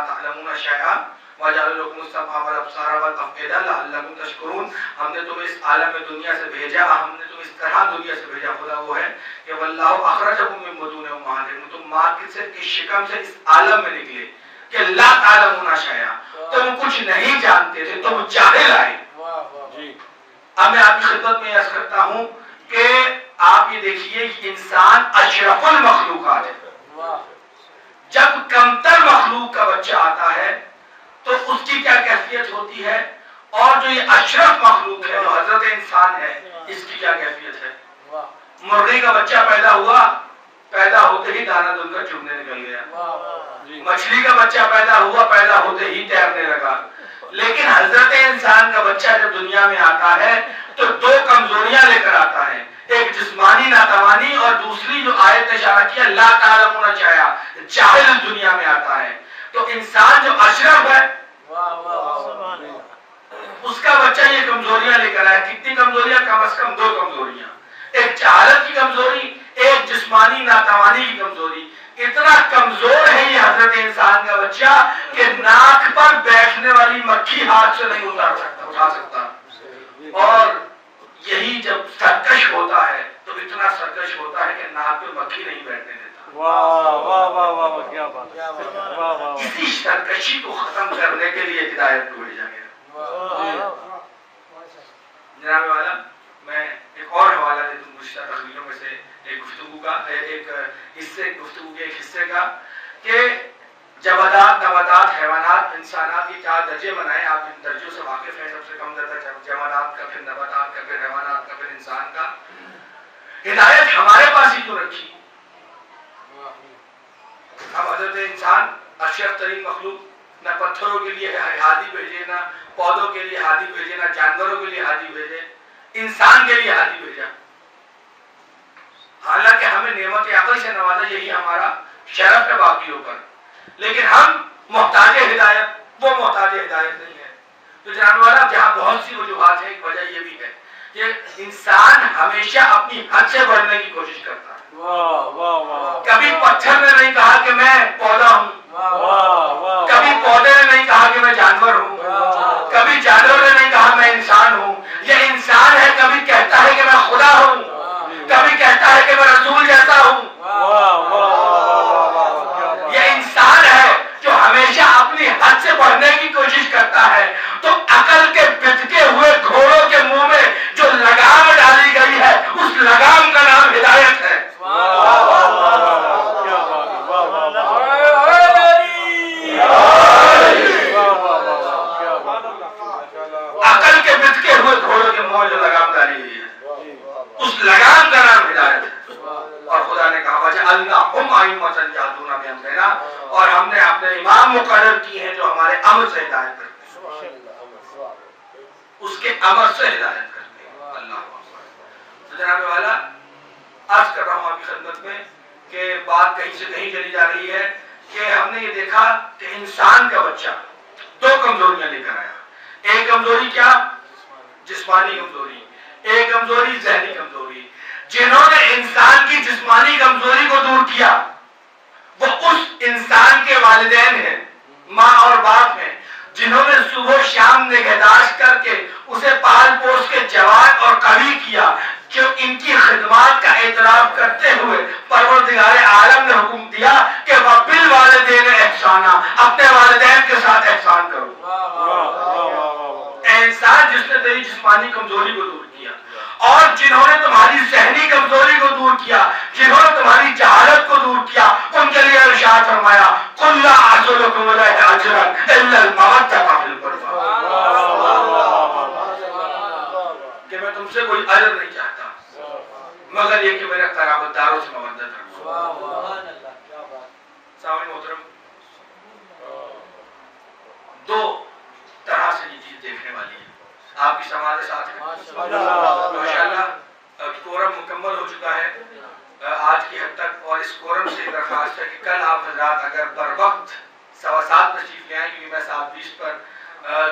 S1: تعلمون شیئا وجعل لکم السمع والابصار والافئدہ لعلکم تشکرون. ہم نے تمہیں اس عالم میں دنیا سے بھیجا، ہم نے تمہیں اس طرح دنیا سے بھیجا. خدا وہ ہے کہ واللہ اخرجکم من بطون امہاتکم، تم ماں کی شکم سے اس عالم میں نکلے کہ لا تعلمون شیئا، تم کچھ نہیں جانتے تھے، تم جاہل آئے. اب میں آپ کی خدمت میں عرض کرتا ہوں کہ آپ یہ دیکھیے کہ انسان اشرف المخلوقات ہے. جب کمتر مخلوق کا بچہ آتا ہے تو اس کی کیا کیفیت ہوتی ہے، اور جو یہ اشرف مخلوق ہے جو حضرت انسان ہے اس کی کیا کیفیت ہے. مرغی کا بچہ پیدا ہوا، پیدا ہوتے ہی دانا دن کر چگنے نکل گیا. مچھلی کا بچہ پیدا ہوا، پیدا ہوتے ہی تیرنے لگا. لیکن حضرت انسان کا بچہ جب دنیا میں آتا ہے تو 2 کمزوریاں لے کر آتا ہے، ایک جسمانی ناتوانی اور دوسری جو آیت نے اشارہ کیا لا تعلمون شیئا، جاہل دنیا میں آتا ہے. تو انسان جو اشرف ہے اس کا بچہ یہ کمزوریاں لے کر آیا. کتنی کمزوریاں؟ کم از کم 2 کمزوریاں، ایک جہالت کی کمزوری، ایک جسمانی ناتوانی کی کمزوری. اتنا کمزور ہے یہ حضرت انسان کا بچہ کہ ناک پر بیٹھنے والی مکھی ہاتھ سے نہیں اٹھا سکتا. اور یہی جب سرکش ہوتا ہے تو اتنا سرکش ہوتا ہے کہ ناک پہ مکھی نہیں بیٹھنے دیتا. اسی سرکشی کو ختم کرنے کے لیے ہدایت کو بھیجا گیا. جناب والا میں ایک اور حوالہ دے دوں گزشتہ تقریروں میں سے ایک گفتگو کا، ایک گفتگو کے ایک حصے کا، کہ جمادات، نباتات، حیوانات، انسانات کی 4 درجے بنائے. آپ ان درجوں سے واقف ہیں. سب سے کم درجہ جمادات کا، پھر نباتات کا، پھر حیوانات کا، پھر انسان کا. ہدایت ہمارے پاس ہی تو رکھی. اب حضرت انسان اشرف ترین مخلوق، نہ پتھروں کے لیے ہادی بھیجے، نہ پودوں کے لیے ہادی بھیجے، نہ جانوروں کے لیے ہادی بھیجے، انسان کے لیے ہادی بھیجا. حالانکہ ہمیں نعمت عقل سے نوازا، یہی ہمارا شرف ہے باقیوں پر، لیکن ہم محتاج ہدایت، وہ محتاج ہدایت نہیں ہے. تو جناب والا جہاں بہت سی وجوہات ہیں، ایک وجہ یہ بھی ہے کہ انسان ہمیشہ اپنی حد سے بڑھنے کی کوشش کرتا ہے. کبھی پتھر نے نہیں کہا کہ میں پودا ہوں, کبھی پودے نے نہیں کہا کہ میں جانور ہوں, کبھی جانور نے نہیں کہا میں انسان ہوں. یہ انسان ہے, کبھی کہتا ہے کہ میں خدا ہوں, کبھی کہتا ہے کہ میں رسول جیسا ہوں. یہ انسان ہے جو ہمیشہ اپنی حد سے بڑھنے کی کوشش کرتا ہے. تو عقل کے بچکے ہوئے گھوڑوں کے منہ میں جو لگام ڈالی گئی ہے, اس لگام کا نام ہدایت ہے. عقل کے بچکے ہوئے گھوڑوں کے منہ میں جو لگام ڈالی گئی ہے, اس لگام کا نام ہدایت ہے. اور خدا نے کہا وَجَعَلْنَاهُمْ أَئِمَّةً يَهْدُونَ بِأَمْرِنَا, اور ہم نے اپنے امام مقرر کیے ہیں جو ہمارے امر سے ہدایت کرتے ہیں, اس کے امر سے ہدایت کرتے ہیں. اللہ تو جناب والا عرض کر رہا ہوں آپ کی خدمت میں کہ بات کہیں سے کہیں چلی جا رہی ہے کہ ہم نے یہ دیکھا کہ انسان کا بچہ دو کمزوریاں لے کر آیا. ایک کمزوری کیا؟ جسمانی کمزوری. ایک کمزوری ذہنی کمزوری. جنہوں نے انسان کی جسمانی کمزوری کو دور کیا وہ اس انسان کے والدین ہیں, ماں اور باپ ہیں, جنہوں نے صبح شام نگہداشت کر کے اسے پال پوس کے جوان اور قوی کیا. جو ان کی خدمات کا اعتراف کرتے ہوئے پروردگار عالم نے حکم دیا کہ وَبِالْوَالِدَيْنِ احسانا, اپنے والدین کے ساتھ احسان کرو. انسان جس نے تیری جسمانی کمزوری کو دور کیا, اور جنہوں نے تمہاری ذہنی کمزوری کو دور کیا, جنہوں نے تمہاری جہالت کو دور کیا, ان کے لیے ارشاد فرمایا قُلْ لَا أَسْأَلُكُمْ عَلَيْهِ أَجْرًا إِلَّا الْمَوَدَّةَ فِي الْقُرْبَىٰ, کہ میں تم سے کوئی اجر نہیں چاہتا مگر یہ کہ میرے قرابت داروں سے مودت رکھو. سامعین محترم, دو طرح سے یہ چیز دیکھنے والی ہے. آپ کی سماعت ساتھ ہے ماشاءاللہ. کورم مکمل ہو چکا ہے آج کی حد تک, اور اس کورم سے درخواست ہے کہ کل آپ حضرات اگر بر وقت 7:15 تشریف لے آئیں, کیونکہ میں 7:20 پر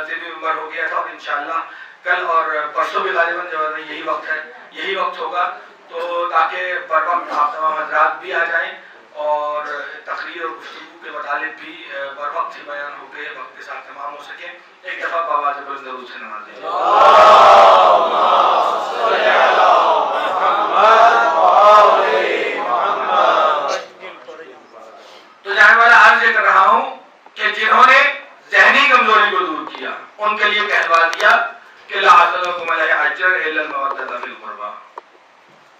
S1: طبی ممبر ہو گیا تھا, اور انشاءاللہ کل اور پرسوں بھی غالباً جو ہے یہی وقت ہے, یہی وقت ہوگا, تو تاکہ بر وقت آپ تمام حضرات بھی آ جائیں اور تقریر اور گفتگو کے متعلق بھی بر وقت ہی بیان ہو کے وقت کے ساتھ تمام ہو سکے. ایک دفعہ بابا سے بلند درود سے نواز دیں. تو جانے والا عرض یہ کر رہا ہوں کہ جنہوں نے ذہنی کمزوری کو دور کیا ان کے لیے کہلوا دیا کہ لا أسألكم عليه أجرا إلا المودة في القربى.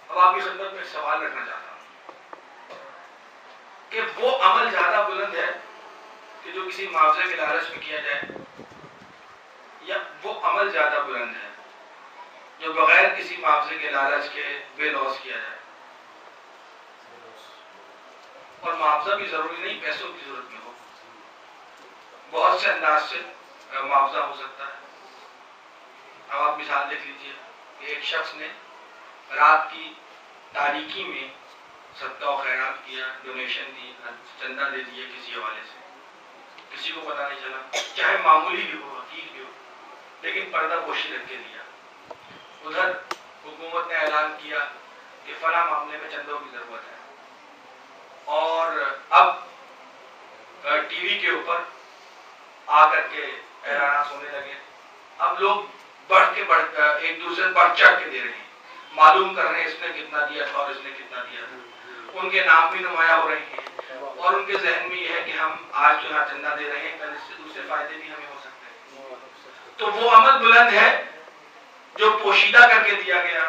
S1: اب آپ کی خدمت میں سوال رکھنا چاہتا ہوں کہ وہ عمل زیادہ بلند ہے کہ جو کسی معاوضے کے لالچ میں کیا جائے, یا وہ عمل زیادہ بلند ہے جو بغیر کسی معاوضے کے لالچ کے بے لوث کیا جائے؟ اور معاوضہ بھی ضروری نہیں پیسوں کی ضرورت میں ہو, بہت سے انداز سے معاوضہ ہو سکتا ہے. اب آپ مثال دیکھ لیجیے کہ ایک شخص نے رات کی تاریکی میں صدقہ و خیرات کیا, ڈونیشن دی, چندہ دے دیا کسی حوالے سے, کسی کو پتہ نہیں چلا, چاہے معمولی بھی ہو, حقیق بھی ہو, لیکن پردہ پوشی رکھ کے دیا. ادھر حکومت نے اعلان کیا کہ فلاں معاملے میں چندوں کی ضرورت ہے, اور اب ٹی وی کے اوپر آ کر کے اعلانات ہونے لگے. اب لوگ ایک دوسرے بڑھ چڑھ کے دے رہے ہیں, معلوم کر رہے ہیں اس نے کتنا دیا تھا اور اس نے کتنا دیا تھا. ان کے نام بھی نمایاں ہو رہے ہیں, اور ان کے ذہن میں یہ ہے کہ ہم آج جو ہے چندہ دے رہے ہیں, کل اس سے دوسرے فائدے بھی ہمیں ہو سکتے ہیں. تو وہ عمل بلند ہے جو پوشیدہ کر کے دیا گیا,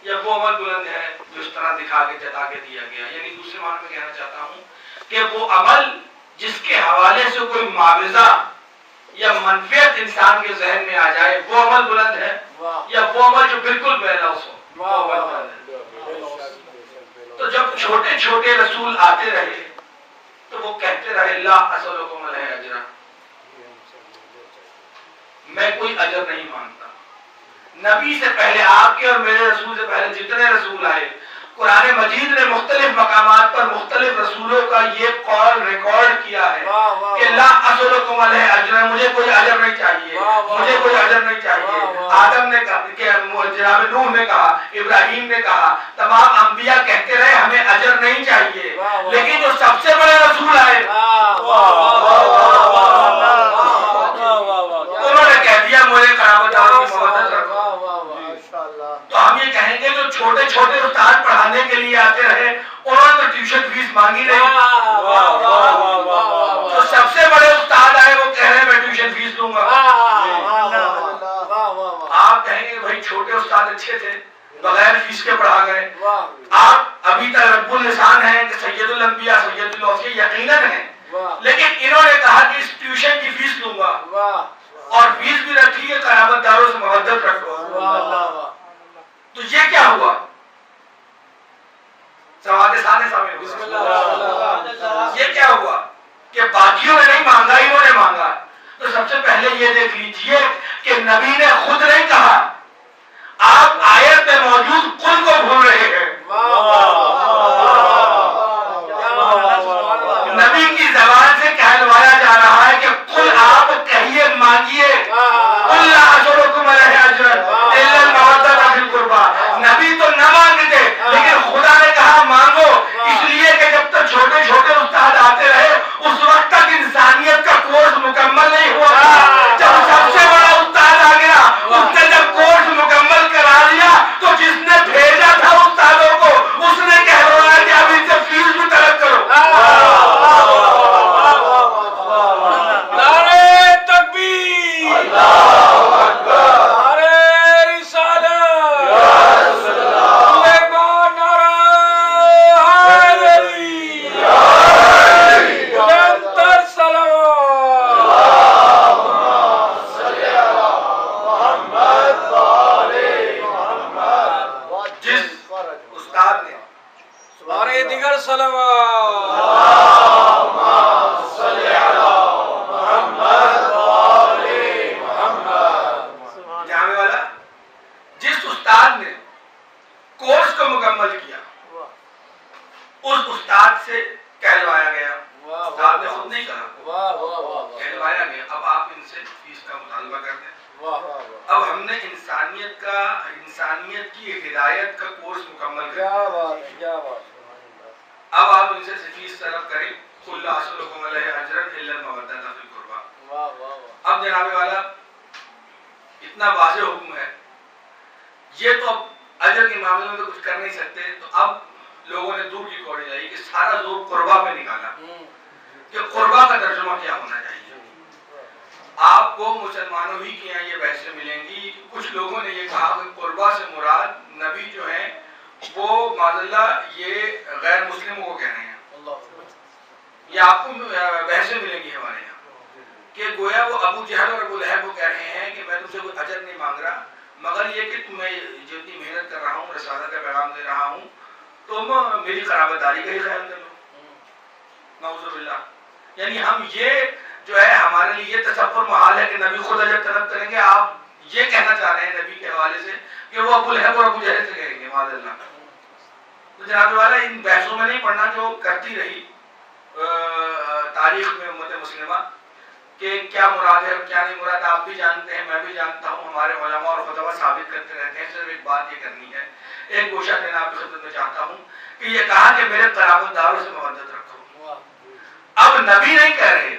S1: یا وہ عمل بلند ہے جو اس طرح دکھا کے جتا کے دیا گیا؟ یعنی دوسرے معنی میں کہنا چاہتا ہوں کہ وہ عمل جس کے حوالے سے کوئی معاوضہ یا منفعت انسان کے ذہن میں آ جائے وہ عمل بلند ہے, یا وہ عمل جو بالکل بے لوث ہو وہ عمل بلند ہے. تو جب چھوٹے چھوٹے رسول آتے رہے تو وہ کہتے رہے لا أسألكم عليه أجرا, میں کوئی اجر نہیں مانگتا. نبی سے پہلے آپ کے اور میرے رسول سے پہلے جتنے رسول آئے قرآن مجید نے مختلف مقامات پر مختلف رسولوں کا یہ قول ریکارڈ کیا ہے کہ لا اسألکم علیہ اجرا، مجھے کوئی اجر نہیں چاہیے، مجھے کوئی اجر نہیں چاہیے۔ آدم نے کہا کہ جناب نوح نے کہا، ابراہیم نے کہا، تمام انبیاء کہتے رہے ہمیں اجر نہیں چاہیے، لیکن جو سب سے بڑے رسول آئے انہوں نے کہہ دیا مجھے قرابت داروں کی مودت رکھو۔ تو ہم یہ کہیں گے جو چھوٹے چھوٹے استاد پڑھانے کے لیے آتے رہے انہوں نے تو ٹیوشن فیس مانگی نہیں، جو سب سے بڑے استاد آئے وہ کہہ رہے ہیں میں ٹیوشن فیس دوں گا۔ آپ کہیں گے بھائی چھوٹے استاد اچھے تھے بغیر فیس کے پڑھا گئے، آپ ابھی تک رب اللسان ہیں کہ سید الانبیاء سید الاولیاء یقیناً ہیں، لیکن انہوں نے کہا کہ اس ٹیوشن کی فیس دوں گا اور فیس بھی رکھی ہے قرابت داروں سے محبت رکھو۔ تو یہ کیا ہوا؟ سواد سادے سامنے یہ کیا ہوا کہ باقیوں نے نہیں مانگا انہوں نے مانگا۔ تو سب سے پہلے یہ دیکھ لیجئے کہ نبی نے خود نہیں کہا، آپ آیت میں موجود قل کو بھول رہے ہیں۔ نبی کی زبان سے کہلوایا جا رہا ہے کہ قل آپ کہیے مانگیے، قل لا اسألکم علیہ اجرا الا المودۃ فی القربى۔ نبی تو نہ مانگتے لیکن خدا نے کہا مانگو، اس لیے کہ جب تک چھوٹے چھوٹے استاد آتے رہے اس وقت تک انسانیت کا کورس مکمل نہیں ہوا۔ جب سب سے بڑا استاد آ گیا اس نے جب کورس مکمل کرا لیا تو جس نے بھیجا تھا استادوں کو اس نے کہلوایا کہ اب ان سے فیس بھی طلب کرو۔
S4: نعرہ تکبیر، اللہ اکبر، نعرہ رسالت، سلیمان، نعرہ حیدری، بلندتر صلوات، اللہم صلی علی محمد وآل محمد۔
S1: جس استاد نے
S4: نعرہ دیگر صلوات،
S1: جامع والا جس استاد نے کورس کو مکمل کیا اس استاد سے کہلوایا گیا، استاد نے خود نہیں کہا، کہلوایا گیا اب آپ ان سے فیس کا مطالبہ کر دیں۔ اب ہم نے انسانیت کی ہدایت کا کورس مکمل کیا، اب آپ ان سے فیس طلب کریں، قل لا اسألکم علیہ اجرا الا المودۃ فی القربى۔ اب جناب والا اتنا واضح حکم ہے، یہ تو اب اجر کے معاملے میں تو کچھ کر نہیں سکتے، تو اب لوگوں نے دور کی کوڑی لائی کہ سارا زور قربا پہ نکالا کہ قربا کا ترجمہ کیا ہونا چاہیے۔ آپ کو مسلمانوں ہی کی یہاں یہ بحثیں ملیں گی، کچھ لوگوں نے یہ کہا کہ قربا سے مراد نبی جو ہیں وہ معاذ اللہ یہ غیر مسلموں کو کہہ رہے ہیں۔ یہ آپ کو بحثیں ملیں گی ہمارے یہاں کہ گویا وہ ابو جہل اور ابو لہب کو کہہ رہے ہیں کہ میں تم سے کوئی اجر نہیں مانگ رہا مگر یہ کہ تمہیں جتنی محنت کر رہا ہوں رسالت کا پیغام دے رہا ہوں تم میری قرابت داری کا ہی خیال کر لو۔ نعوذ باللہ، یعنی ہم یہ جو ہے ہمارے لیے یہ تصور محال ہے کہ نبی خود اجر طلب کریں گے۔ آپ یہ کہنا چاہ رہے ہیں نبی کے حوالے سے کہ وہ ابو لہب اور ابو جہل سے کہیں گے معاذ اللہ۔ تو جناب والا ان بحثوں میں نہیں پڑھنا جو کرتی رہی تاریخ میں امت مسلمہ کہ کیا مراد ہے اور کیا نہیں مراد، آپ بھی جانتے ہیں میں بھی جانتا ہوں، ہمارے علماء اور خطبہ ثابت کرتے رہتے ہیں۔ صرف ایک بات یہ کرنی ہے، ایک گوشہ دینا آپ کی خدمت میں چاہتا ہوں کہ یہ کہا کہ میرے قرابت داروں سے محبت رکھو، اب نبی نہیں کہہ رہے،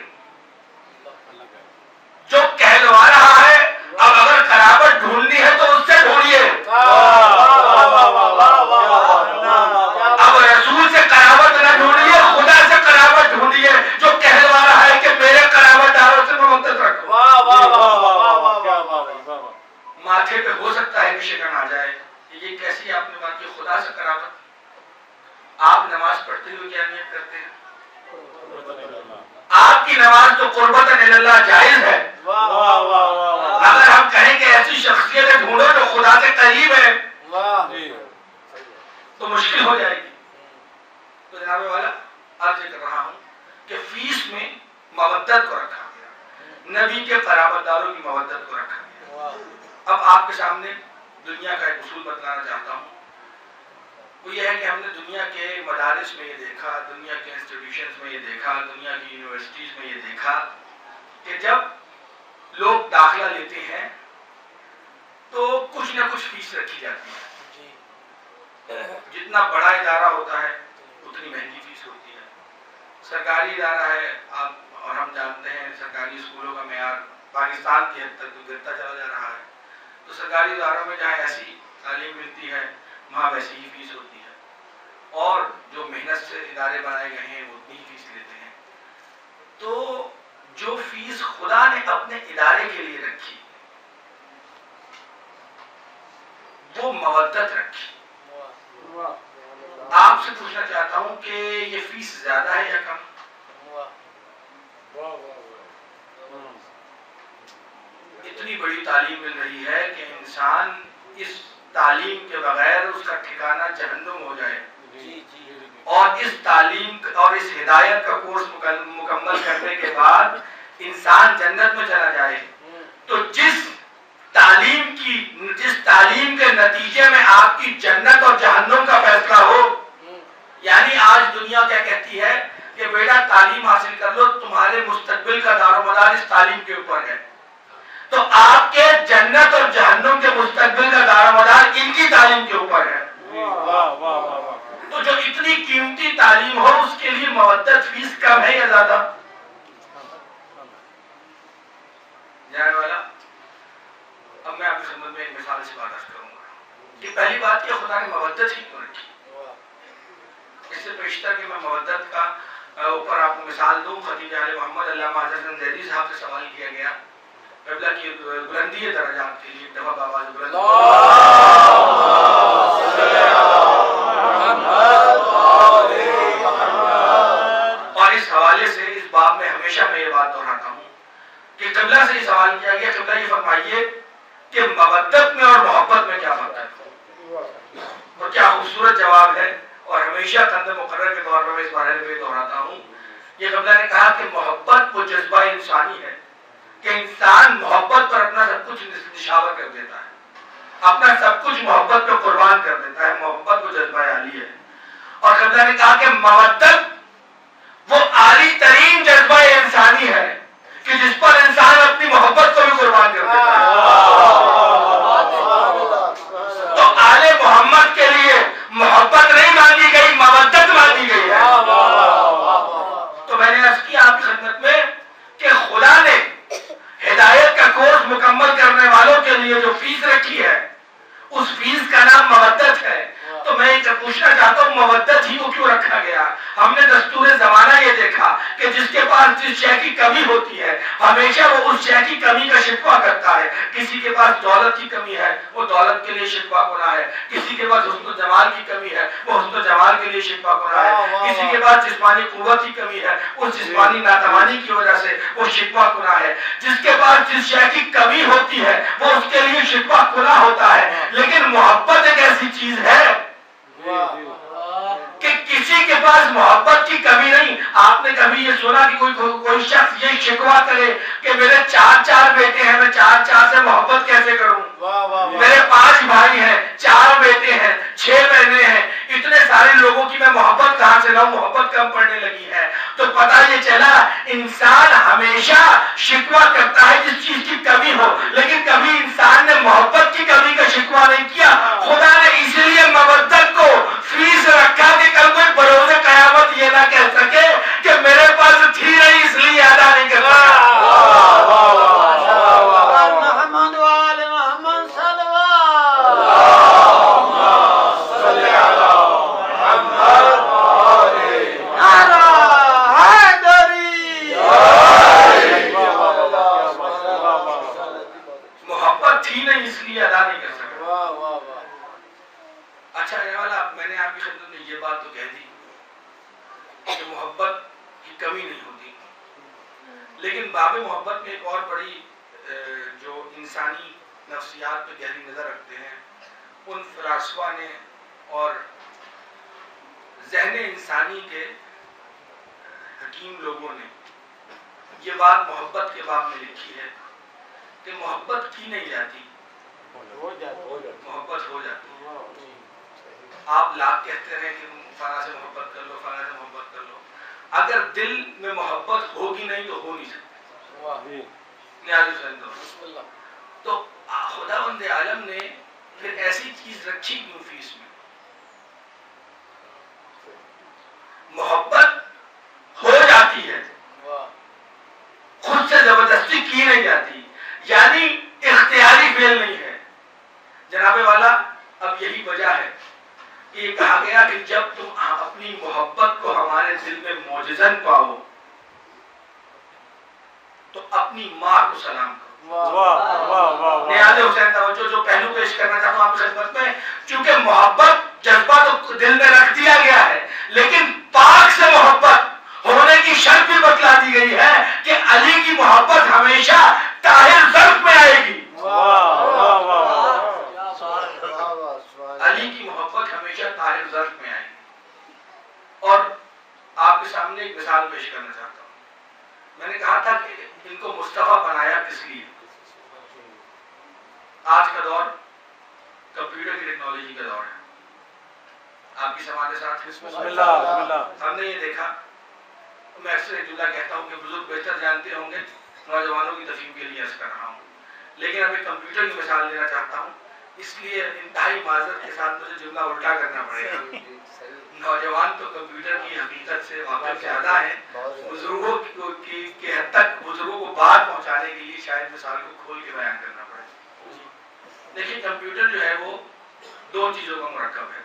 S1: جو کہلوا رہا ہے اب اگر قرابت ڈھونڈنی ہے تو اس سے ڈھونڈیے، اب رسول سے قرابت نہ ڈھونڈیے خدا سے قرابت ڈھونڈیے جو کہلوا رہا ہے کہ میرے قرابت داروں سے محبت رکھو۔ ماتھے پہ ہو سکتا ہے کہ شکن آ جائے، یہ کیسی آپ نے بات کی خدا سے قرابت؟ آپ نماز پڑھتے ہوئے کیا نیت کرتے ہیں؟ آپ کی نماز تو قربت اللہ جائز ہے، اگر ہم کہیں کہ ایسی شخصیتیں ڈھونڈو جو خدا سے قریب ہے تو مشکل ہو جائے گی۔ تو جناب والا عرض کر رہا ہوں کہ فیس میں مودت کو رکھا گیا، نبی کے قرابت داروں کی مودت کو رکھا گیا۔ اب آپ کے سامنے دنیا کا ایک اصول بتلانا چاہتا ہوں وہ یہ ہے کہ ہم نے دنیا کے مدارس میں یہ دیکھا، دنیا کے انسٹیٹیوشنز میں یہ دیکھا، دنیا کی یونیورسٹیز میں یہ دیکھا کہ جب لوگ داخلہ لیتے ہیں تو کچھ نہ کچھ فیس رکھی جاتی ہے. جتنا بڑا ادارہ ہوتا ہے اتنی مہنگی فیس ہوتی ہے. سرکاری ادارہ ہے، آپ اور ہم جانتے ہیں سرکاری اسکولوں کا معیار پاکستان کی حد تک گرتا چلا جا رہا ہے. تو سرکاری اداروں میں جہاں ایسی تعلیم ملتی ہے وہاں ویسی ہی فیس ہوتی ہے، اور جو محنت سے ادارے بنائے گئے ہیں وہ اتنی ہی فیس لیتے ہیں. تو جو فیس خدا نے اپنے ادارے کے لیے رکھی وہ مودت رکھی. آپ سے پوچھنا چاہتا ہوں کہ یہ فیس زیادہ ہے یا کم؟ اتنی بڑی تعلیم مل رہی ہے کہ انسان اس تعلیم کے بغیر اس کا ٹھکانہ جہنم ہو جائے، اور اس تعلیم اور اس ہدایت کا کورس مکمل کرنے کے بعد انسان جنت میں چلا جائے. تو جس تعلیم کے نتیجے میں آپ کی جنت اور جہنم کا فیصلہ ہو، یعنی آج دنیا کیا کہتی ہے کہ بیٹا تعلیم حاصل کر لو، تمہارے مستقبل کا دار و مدار اس تعلیم کے اوپر ہے. تو آپ کے جنت اور جہنم کے مستقبل کا دار و مدار ان کی تعلیم کے اوپر ہے. تو جو اتنی قیمتی تعلیم ہو اس کے لیے مودت فیس کم ہے یا زیادہ؟ جانے والا اب میں آپ کی خدمت میں ایک مثال سے بات کروں گا کہ پہلی بات کہ خدا نے مودت ہی کیوں رکھی. اس سے پیشتر کہ میں مودت کا اوپر آپ کو مثال دوں، خطیب اہل محمد علامہ حضرت زیدی صاحب سے سوال کیا گیا قبلہ کی بلندی درجات کے لیے، ایک دفعہ بابا جو بلند اور اس حوالے سے اس باب میں ہمیشہ میں یہ بات دہراتا ہوں کہ قبلہ سے یہ سوال کیا گیا، قبلہ یہ فرمائیے کہ مودت میں اور محبت میں کیا فرق ہے؟ اور کیا خوبصورت جواب ہے، اور ہمیشہ قند مقرر کے طور پر میں اس بارے میں دہراتا ہوں. یہ قبلہ نے کہا کہ محبت وہ جذبہ انسانی ہے کہ انسان محبت پر اپنا سب کچھ نشاور کر دیتا ہے، اپنا سب کچھ محبت پہ قربان کر دیتا ہے. محبت وہ جذبہ عالی ہے. اور قبلہ نے کہا کہ مودت وہ عالی ترین جذبہ انسانی ہے کہ جس پر انسان اپنی محبت کو بھی قربان کر دیتا ہے. تو آل محمد کے لیے محبت نہیں مانگی گئی، مودت مانگی گئی ہے. تو میں نے عرض کیا آپ کی خدمت میں کہ خدا نے ہدایت کا کورس مکمل کرنے والوں کے لیے جو فیس رکھی ہے اس فیس کا نام مودت ہے. تو میں یہ پوچھنا چاہتا ہوں مودت ہی کو کیوں رکھا گیا؟ ہم نے دستور زمانہ یہ دیکھا کہ جس کے پاس جس شے کی کمی ہوتی ہے ہمیشہ وہ اس شے کی کمی کا شکوہ کرتا ہے. کسی کے پاس دولت کی کمی ہے وہ دولت کے لیے شکوہ کنا ہے، کسی کے پاس حسن و جمال کی کمی ہے وہ حسن و جمال کے لیے شکوہ کنا ہے، کسی کے پاس جسمانی قوت کی کمی ہے اس جسمانی ناتوانی کی وجہ سے وہ شکوہ کنا ہے. جس کے پاس جس شے کی کمی ہوتی ہے وہ اس کے لیے شکوہ کنا ہوتا ہے. لیکن محبت ایک ایسی چیز ہے کہ کسی کے پاس محبت کی کمی نہیں. آپ نے کبھی یہ سنا کہ کوئی شخص یہ شکوہ کرے کہ میرے 4 بیٹے ہیں، میں 4 سے محبت کیسے کروں؟ میرے 5 بھائی ہیں، 4 بیٹے ہیں، 6 بہنیں ہیں، اتنے سارے لوگوں کی میں محبت کہاں سے لاؤں؟ محبت کم پڑنے لگی ہے. تو پتہ یہ چلا انسان ہمیشہ شکوہ کرتا ہے جس چیز کی کمی ہو، لیکن کبھی انسان نے محبت کی کمی کا شکوہ نہیں کیا. خدا نے اس لیے مودت کو فیس رکھا کہ کل کوئی بروز قیامت یہ نہ کہہ سکے کہ میرے پاس تھی نہیں اس لیے ادا نہیں کر محبت تھی نہیں اس لیے ادا نہیں کر سکا. اچھا میں نے آپ کی خدمت میں یہ بات تو کہہ دی کہ محبت کی کمی نہیں ہوتی، لیکن باب محبت میں ایک اور بڑی جو انسانی نفسیات پہ گہری نظر رکھتے ہیں ان فلاسفہ نے اور ذہن انسانی کے حکیم لوگوں نے یہ بات محبت کے باب میں لکھی ہے کہ محبت کی نہیں جاتی، محبت ہو جاتی ہے. آپ لاکھ کہتے رہے کہ فلاں سے محبت کر لو، فلاں سے محبت کر لو، اگر دل میں محبت ہوگی نہیں تو ہو نہیں سکتی. نیاز حسین تو خداوند عالم نے پھر ایسی چیز رکھی کیوں فیس میں؟ محبت ہو جاتی ہے، خود سے زبردستی کی نہیں جاتی، یعنی اختیاری فعل نہیں ہے. جناب والا اب یہی وجہ ہے کہ یہ کہا گیا کہ جب تم اپنی محبت کو ہمارے دل میں موجزن پاؤ تو اپنی ماں کو سلام کرو. نیاز حسین توجہ، جو پہلو پیش کرنا چاہتا ہوں آپ کی خدمت میں، چونکہ محبت جذبہ تو دل میں رکھ دیا گیا ہے، لیکن پاک سے محبت ہونے کی شرط بھی بتلا دی گئی ہے کہ علی کی محبت ہمیشہ طاہر ظرف میں آئے گی. علی کی محبت ہمیشہ طاہر ظرف میں آئے گی. اور آپ کے سامنے ایک مثال پیش کرنا چاہتا ہوں. میں نے کہا تھا کہ ان کو مصطفیٰ بنایا کس لیے؟ آج کا دور کمپیوٹر کی ٹیکنالوجی کا دور ہے. آپ کی سماعت کے ساتھ ہم نے یہ دیکھا، میں اکثر ایک جملہ کہتا ہوں کہ بزرگ بہتر جانتے ہوں گے، نوجوانوں کی تفہیم کے لیے عرض کر رہا ہوں، لیکن اب ایک کمپیوٹر کی مثال دینا چاہتا ہوں، اس لیے انتہائی معذرت کے ساتھ مجھے جملہ الٹا کرنا پڑے گا. نوجوان تو کمپیوٹر کی حقیقت سے واقف زیادہ ہیں، بزرگوں کی حد تک بزرگوں کو بات پہنچانے کے لیے شاید مثال کو کھول کے بیان کرنا پڑے. دیکھیں کمپیوٹر جو ہے وہ دو چیزوں کا مرکب ہے،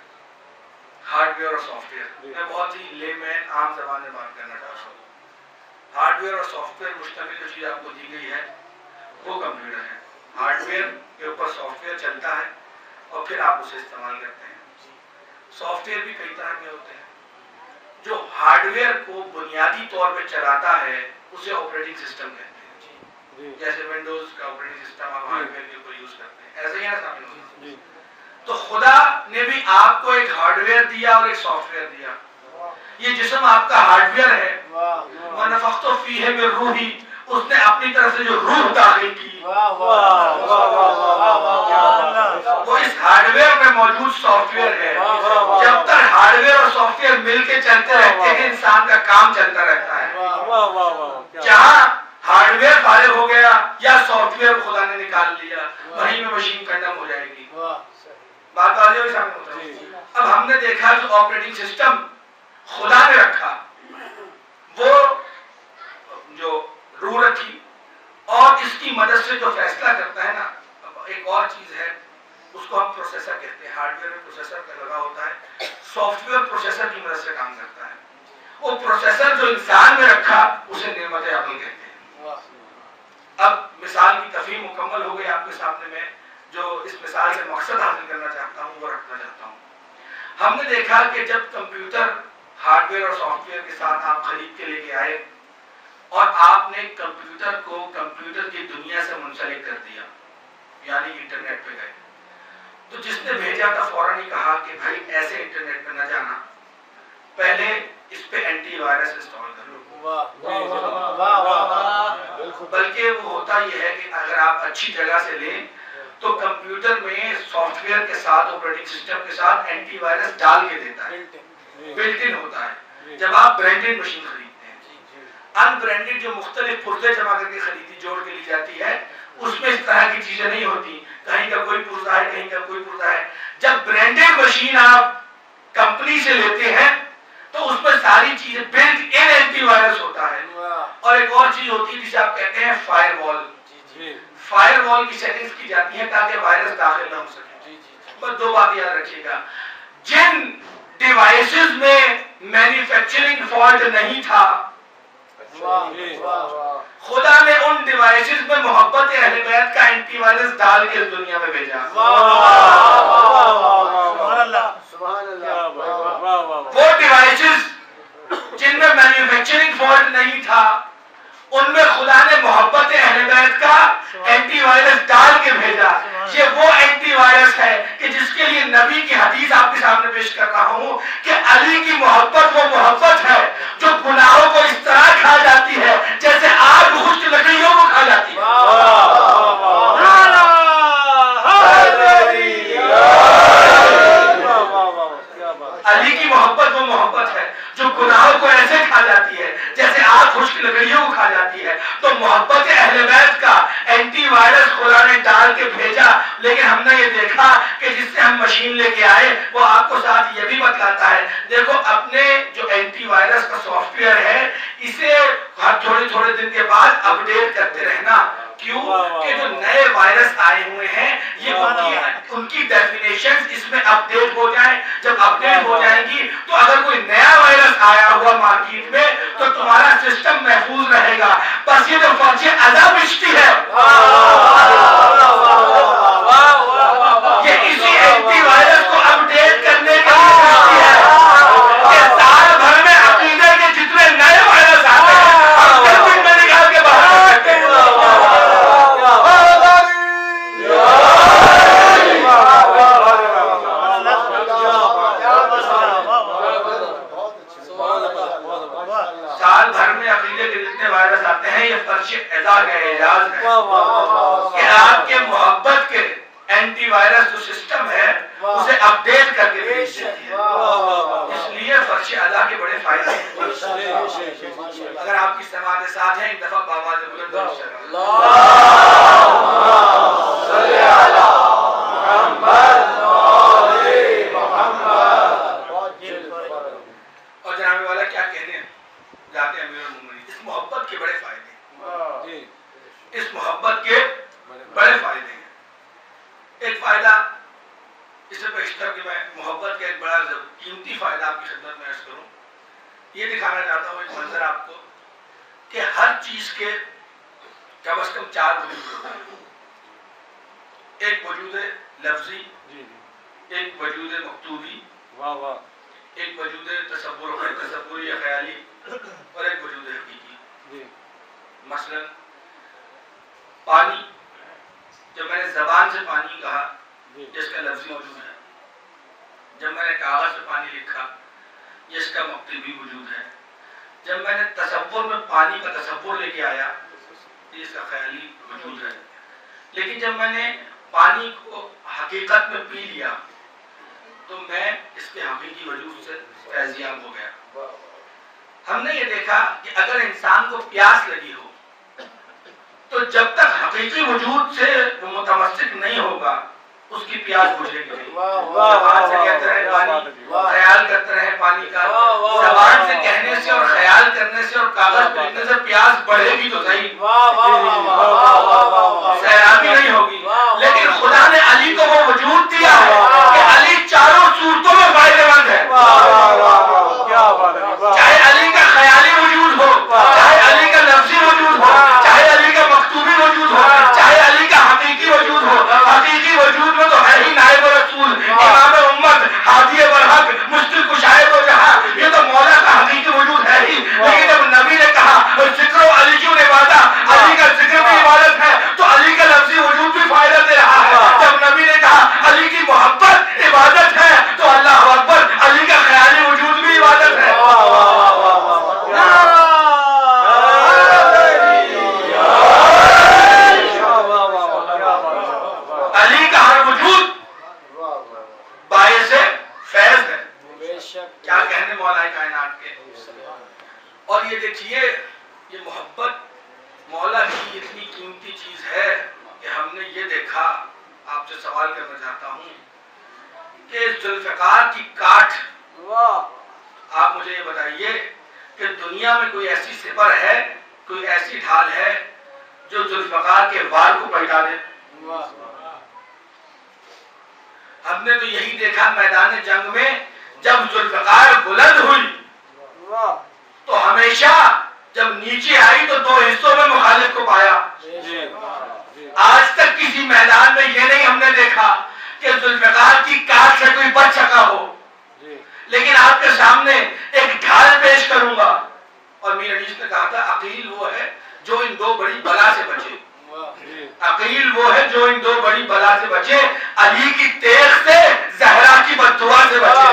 S1: ہارڈ ویئر اور سافٹ ویئر. میں بہت ہی لے مین عام زبان میں بات کرنا چاہتا ہوں. ہارڈ ویئر اور سافٹ ویئر مشتمل جو چیز آپ کو دی گئی ہے وہ کمپیوٹر ہے. ہارڈ ویئر کے اوپر سافٹ ویئر چلتا ہے اور پھر آپ اسے استعمال کرتے ہیں. سافٹ ویئر بھی کئی طرح کے ہوتے ہیں. جو ہارڈ ویئر کو بنیادی طور پہ چلاتا ہے اسے آپریٹنگ سسٹم کہتے ہیں. جیسے ونڈوز کا آپریٹنگ سسٹم آپ ہارڈ ویئر کے اوپر یوز کرتے ہیں، ایسے ہی نا سامنے. تو خدا نے بھی آپ کو ایک ہارڈ ویئر دیا اور ایک سافٹ ویئر دیا. یہ جسم آپ کا ہارڈ ویئر ہے، وَنَفَخْتُ فِيهِ مِن رُوحِي، اس نے اپنی طرف سے جو روح داخل کی وہ اس ہارڈ ویئر میں موجود سافٹ ویئر ہے. جب تک ہارڈ ویئر اور سافٹ ویئر مل کے چلتے رہتے ہیں انسان کا کام چلتا رہتا ہے. جہاں ہارڈ ویئر فارغ ہو گیا یا سافٹ ویئر خدا نے نکال لیا، وہیں میں مشین کنڈم ہو جائے گی. بات واضح ہوئی سامنے. اب ہم نے دیکھا جو آپریٹنگ سسٹم خدا نے رکھا وہ جو روح رکھی اور اس کی مدد سے جو فیصلہ کرتا ہے نا. ایک اور چیز ہے اس کو ہم پروسیسر کہتے ہیں. ہارڈ ویئر میں پروسیسر کا لگا ہوتا ہے، سافٹ ویئر پروسیسر کی مدد سے کام کرتا ہے. وہ پروسیسر جو انسان میں رکھا اسے نعمت عقل کہتے ہیں. اب مثال کی تفہیم مکمل ہو گئی آپ کے سامنے. میں جو اس مثال سے مقصد حاصل کرنا چاہتا ہوں وہ رکھنا چاہتا ہوں. ہم نے دیکھا کہ جب کمپیوٹر ہارڈ ویئر اور سافٹ ویئر کے ساتھ آپ خرید کے لے کے آئے اور آپ نے کمپیوٹر کو کمپیوٹر کی دنیا سے منسلک کر دیا، یعنی انٹرنیٹ پہ گئے، تو جس نے بھیجا تھا فوراً ہی کہا کہ بھائی ایسے انٹرنیٹ پہ نہ جانا، پہلے اس پہ اینٹی وائرس انسٹال کر لو. بلکہ وہ ہوتا یہ ہے کہ اگر آپ اچھی جگہ سے لیں تو کمپیوٹر میں سافٹ ویئر کے ساتھ آپریٹنگ سسٹم کے ساتھ اینٹی وائرس ڈال کے دیتا ہے، بلٹ ان ہوتا ہے. جب آپ برانڈڈ مشین خریدتے ہیں، ان برانڈڈ جو مختلف پرزے جمع کر کے خریدی جوڑ کے لی جاتی ہے اس میں اس طرح کی چیزیں نہیں ہوتی، کہیں کا کوئی پرزہ ہے کہیں کا کوئی پرزہ ہے. جب برانڈڈ مشین آپ کمپنی سے لیتے ہیں تو اس میں ساری چیزیں بلٹ ان اینٹی وائرس ہوتا ہے. اور ایک اور چیز ہوتی ہے جسے آپ کہتے ہیں فائر وال. فائر وال کی سیٹنگز کی جاتی ہیں تاکہ وائرس داخل نہ ہو سکے. بس دو بات یاد رکھیے گا، جن ڈیوائسز میں مینوفیکچرنگ فالٹ نہیں تھا خدا نے ان ڈیوائسز میں محبت اہل بیت کا اینٹی وائرس ڈال کے اس دنیا میں بھیجا. وہ ڈیوائسز جن میں مینوفیکچرنگ فالٹ نہیں تھا ان میں خدا نے محبت اہل بیت کا اینٹی وائرس ڈال کے بھیجا. یہ وہ اینٹی وائرس ہے کہ جس کے لیے نبی کی حدیث آپ کے سامنے پیش کر رہا ہوں کہ علی کی محبت وہ محبت ہے جو گناہوں کو اس طرح کھا جاتی ہے جیسے آگ خشک لکڑیوں کو کھا جاتی ہے. حقیقی محبت وہ محبت ہے جو گناہوں کو ایسے کھا جاتی ہے جیسے آگ خشک لکڑیوں کو کھا جاتی ہے. تو محبت اہل بیت کا اینٹی وائرس خدا نے ڈال کے بھیجا، لیکن ہم نے یہ دیکھا کہ جس سے ہم مشین لے کے آئے وہ آپ کو ساتھ یہ بھی بتلاتا ہے دیکھو اپنے جو اینٹی وائرس کا سافٹ ویئر ہے اسے ہر تھوڑے دن کے بعد اپ ڈیٹ کرتے رہنا. کیوں کہ جو نئے وائرس آئے ہوئے ہیں یہ ان کی ڈیفینیشنز اس میں اپ ڈیٹ ہو جائیں. جب اپ ڈیٹ ہو جائیں گی تو اگر کوئی نیا وائرس آیا ہوا مارکیٹ میں تو تمہارا سسٹم محفوظ رہے گا. بس یہ جو فرض ادا بچتی ہے یہ اسی اینٹی وائرس کو اپ ڈیٹ کرنے کے لیے بچتی ہے کہ سال بھر میں عقیدے کے جتنے نئے وائرس آتے ہیں ہم بالکل میں نکال کے باہر کرتے ہیں. سال بھر میں عقیدے کے جتنے وائرس آتے ہیں یہ فرش ادا کا اعجاز ہے کہ آپ کے محبت کے اینٹی وائرس جو سسٹم ہے اسے اپ ڈیٹ کر کے بھیج دیتی ہے. اس لیے فرش ادا کے بڑے فائدے ہیں. اگر آپ کی سماعت ساتھ ہیں ایک دفعہ بآواز بلند درود صلی علی محمد اور جناب والا کیا کہنے جاتے ہیں امیر المومنین. اس محبت کے بڑے فائدے ہیں. اس محبت کے بڑے فائدے ہیں. ایک فائدہ اس سے پیشتر کہ میں محبت کا ایک بڑا قیمتی فائدہ آپ کی خدمت میں عرض کروں. یہ دکھانا چاہتا ہوں ایک منظر آپ کو کہ ہر چیز کے کم از کم 4 وجود ہوتے ہیں. ایک وجود ہے لفظی، ایک وجود ہے مکتوبی، ایک وجود ہے تصوری یا خیالی، اور ایک وجود ہے حقیقی. مثلا پانی، جب میں نے زبان سے پانی کہا جس کا لفظی وجود ہے، جب میں نے کاغذ سے پانی لکھا جس کا مکتوبی وجود ہے، جب میں نے تصور میں پانی کا تصور لے کے آیا اس کا خیالی وجود ہے. لیکن جب میں نے پانی کو حقیقت میں پی لیا تو میں اس کے حقیقی وجود سے فیضیاب ہو گیا. ہم نے یہ دیکھا کہ اگر انسان کو پیاس لگی ہو تو جب تک حقیقی وجود سے وہ متمسک نہیں ہوگا اس کی پیاس بجھے گی نہیں. زبان سے کہتے رہے پانی، خیال کرتے رہے پانی کا. زبان سے کہنے سے اور خیال کرنے سے اور کاغذ پہ لکھنے سے پیاس بڑھے گی تو صحیح، سیرابی نہیں ہوگی. لیکن خدا نے علی کو وہ وجود دیا ہے کہ علی چاروں صورتوں میں فائدہ مند ہے. چاہے علی کا خیالی وجود ہو، چاہے علی کا لفظی وجود ہو، چاہے علی کا مکتوبی وجود ہو، چاہے علی کا حقیقی وجود ہو. حقیقی وجود میں تو ہے ہی نائب رسول، امام امت، ہادی برحق، مشکل کشائے دو جہاں، یہ تو مولا کا حقیقی وجود ہے ہی. لیکن جب نبی نے کہا ذکر و علی کیوں عبادت، علی کا ذکر بھی عبادت ہے تو علی کا لفظی وجود بھی فائدہ دے رہا ہے. جب نبی نے کہا علی کی محبت عبادت ہے تو اللہ اکبر علی کا خیالی وجود بھی عبادت ہے. علی کا ہر وجود باعث فیض ہے. کیا کہنے مولا کائنات کے. اور یہ دیکھیے یہ محبت مولا کی اتنی قیمتی چیز ہے کہ ہم نے یہ دیکھا. آپ سے سوال کرنا چاہتا ہوں کہ ذوالفقار کی کاٹ، آپ مجھے یہ بتائیے کہ دنیا میں کوئی ایسی سپر ہے، کوئی ایسی ڈھال ہے جو ذوالفقار کے وار کو پلٹا دے؟ ہم نے تو یہی دیکھا میدان جنگ میں جب ذوالفقار بلند ہوئی تو ہمیشہ جب نیچے آئی تو 2 حصوں میں مخالف کو پایا. آج تک کسی میدان میں یہ نہیں ہم نے دیکھا کہ ذوالفقار کی کاٹ سے کوئی بچ سکا ہو. لیکن آپ کے سامنے ایک ڈھال پیش کروں گا اور میر انیس نے کہا تھا عقیل وہ ہے جو ان 2 بڑی بلا سے بچے. عقیل وہ ہے جو ان 2 بڑی بلا سے بچے، علی کی تیغ سے، زہرا کی بددعا سے بچے.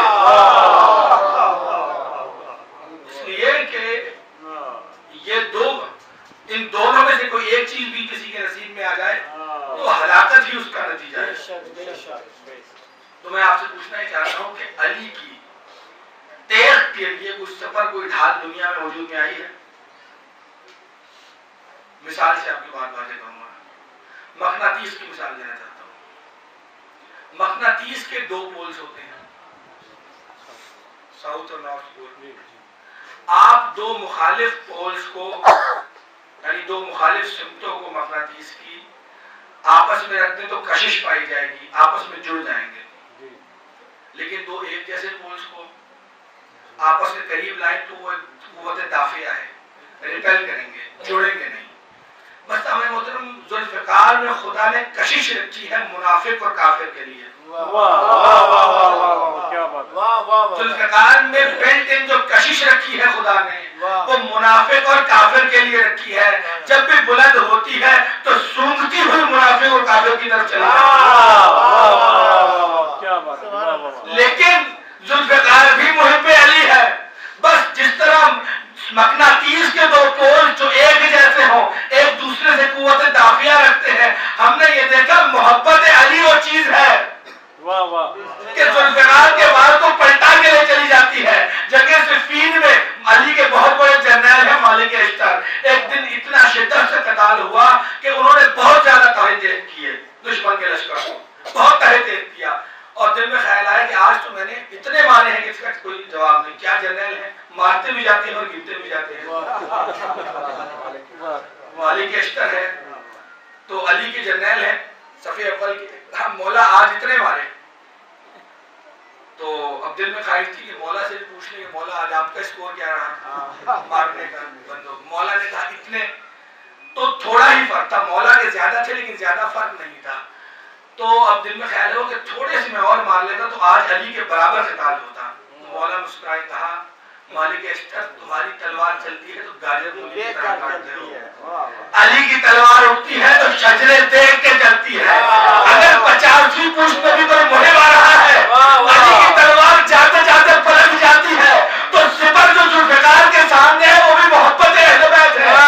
S1: اس لیے کہ یہ ان دونوں میں سے کوئی ایک چیز بھی کسی کے نصیب میں آ جائے تو ہلاکت ہی اس کا نتیجہ ہے. تو میں آپ سے پوچھنا ہی چاہتا ہوں کہ علی کی کے لیے کوئی سفر کوئی ڈھال دنیا میں وجود میں آئی ہے؟ مثال سے آپ کی بات واضح کروں گا. مقناطیس کی مثال دینا چاہتا ہوں. مقناطیس کے دو پولز ہوتے ہیں، ساؤتھ اور نارتھ پول. آپ دو مخالف پولز کو یعنی دو مخالف سمتوں کو مقناطیس کی آپس میں رکھتے تو کشش پائی جائے گی، آپس میں جڑ جائیں گے. لیکن دو ایک جیسے پولز کو آپس میں قریب لائیں تو وہ قوت دافعہ ہے، ریپیل کریں گے، جوڑیں گے نہیں. بس ہمیں محترم ذوالفقار میں خدا نے کشش رکھی ہے منافق اور کافر کے لیے. ذوالفقار میں بلٹ ان جو کشش رکھی ہے خدا نے وہ منافق اور کافر کے لیے رکھی ہے. جب بھی بلند ہوتی ہے تو سونگتی ہوئی منافق اور کافر کی طرف چلی جاتی. لیکن ذوالفقار بھی محب علی ہے. بس جس طرح مقناطیس کے دو پول جو ایک جیسے ہوں ایک دوسرے سے قوت دافعہ رکھتے ہیں، ہم نے یہ دیکھا محبت علی وہ چیز ہے کہ ذوالفقار کے بال کو پلٹا کے لے چلی جاتی ہے. جنگ صفین میں علی کے بہت بڑے جرنیل ہیں مالک اشتر، ایک دن اتنا شدت سے قتال ہوا کہ انہوں نے بہت زیادہ تاریخ کیے دشمن کے لشکر کو، بہت تحریک کیا. اور دل میں خیال آیا کہ آج تو میں نے اتنے مارے ہیں کہ اس کا کوئی جواب نہیں. کیا جرنیل ہیں، مارتے بھی جاتے ہیں اور گرتے بھی جاتے ہیں. مالک اشتر ہے تو علی کے جرنیل ہیں صفحے اول کے. مولا آج اتنے مارے. تو اب دل میں خواہش تھی کہ مولا سے بھی پوچھ لیں کہ مولا آج آپ کا اسکور کیا رہا مارنے کا بندوں. مولا نے کہا اتنے. تو تھوڑا ہی فرق تھا، مولا کے زیادہ تھے لیکن زیادہ فرق نہیں تھا. تو اب دل میں خیال ہو کہ تھوڑے سے میں اور مار لیتا تو آج علی کے برابر قتال ہوتا. مولا مسکرائے کہا مالک اشتر تمہاری تلوار چلتی ہے تو گاجر مولی کی طرح کاٹتے ہو، علی کی تلوار اٹھتی ہے تو شجرے دیکھ کے چلتی ہے. اگر 50ویں پشت میں بھی کوئی مہم آ رہا ہے علی کی تلوار جاتے جاتے پلٹ جاتی ہے تو سپر جو ذوالفقار کے سامنے ہے وہ بھی محبت اہل بیت ہے.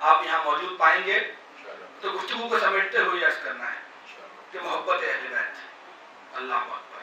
S1: آپ یہاں موجود پائیں گے تو گفتگو کو سمیٹتے ہوئے عرض کرنا ہے کہ محبت اہل بیت. اللہ اکبر.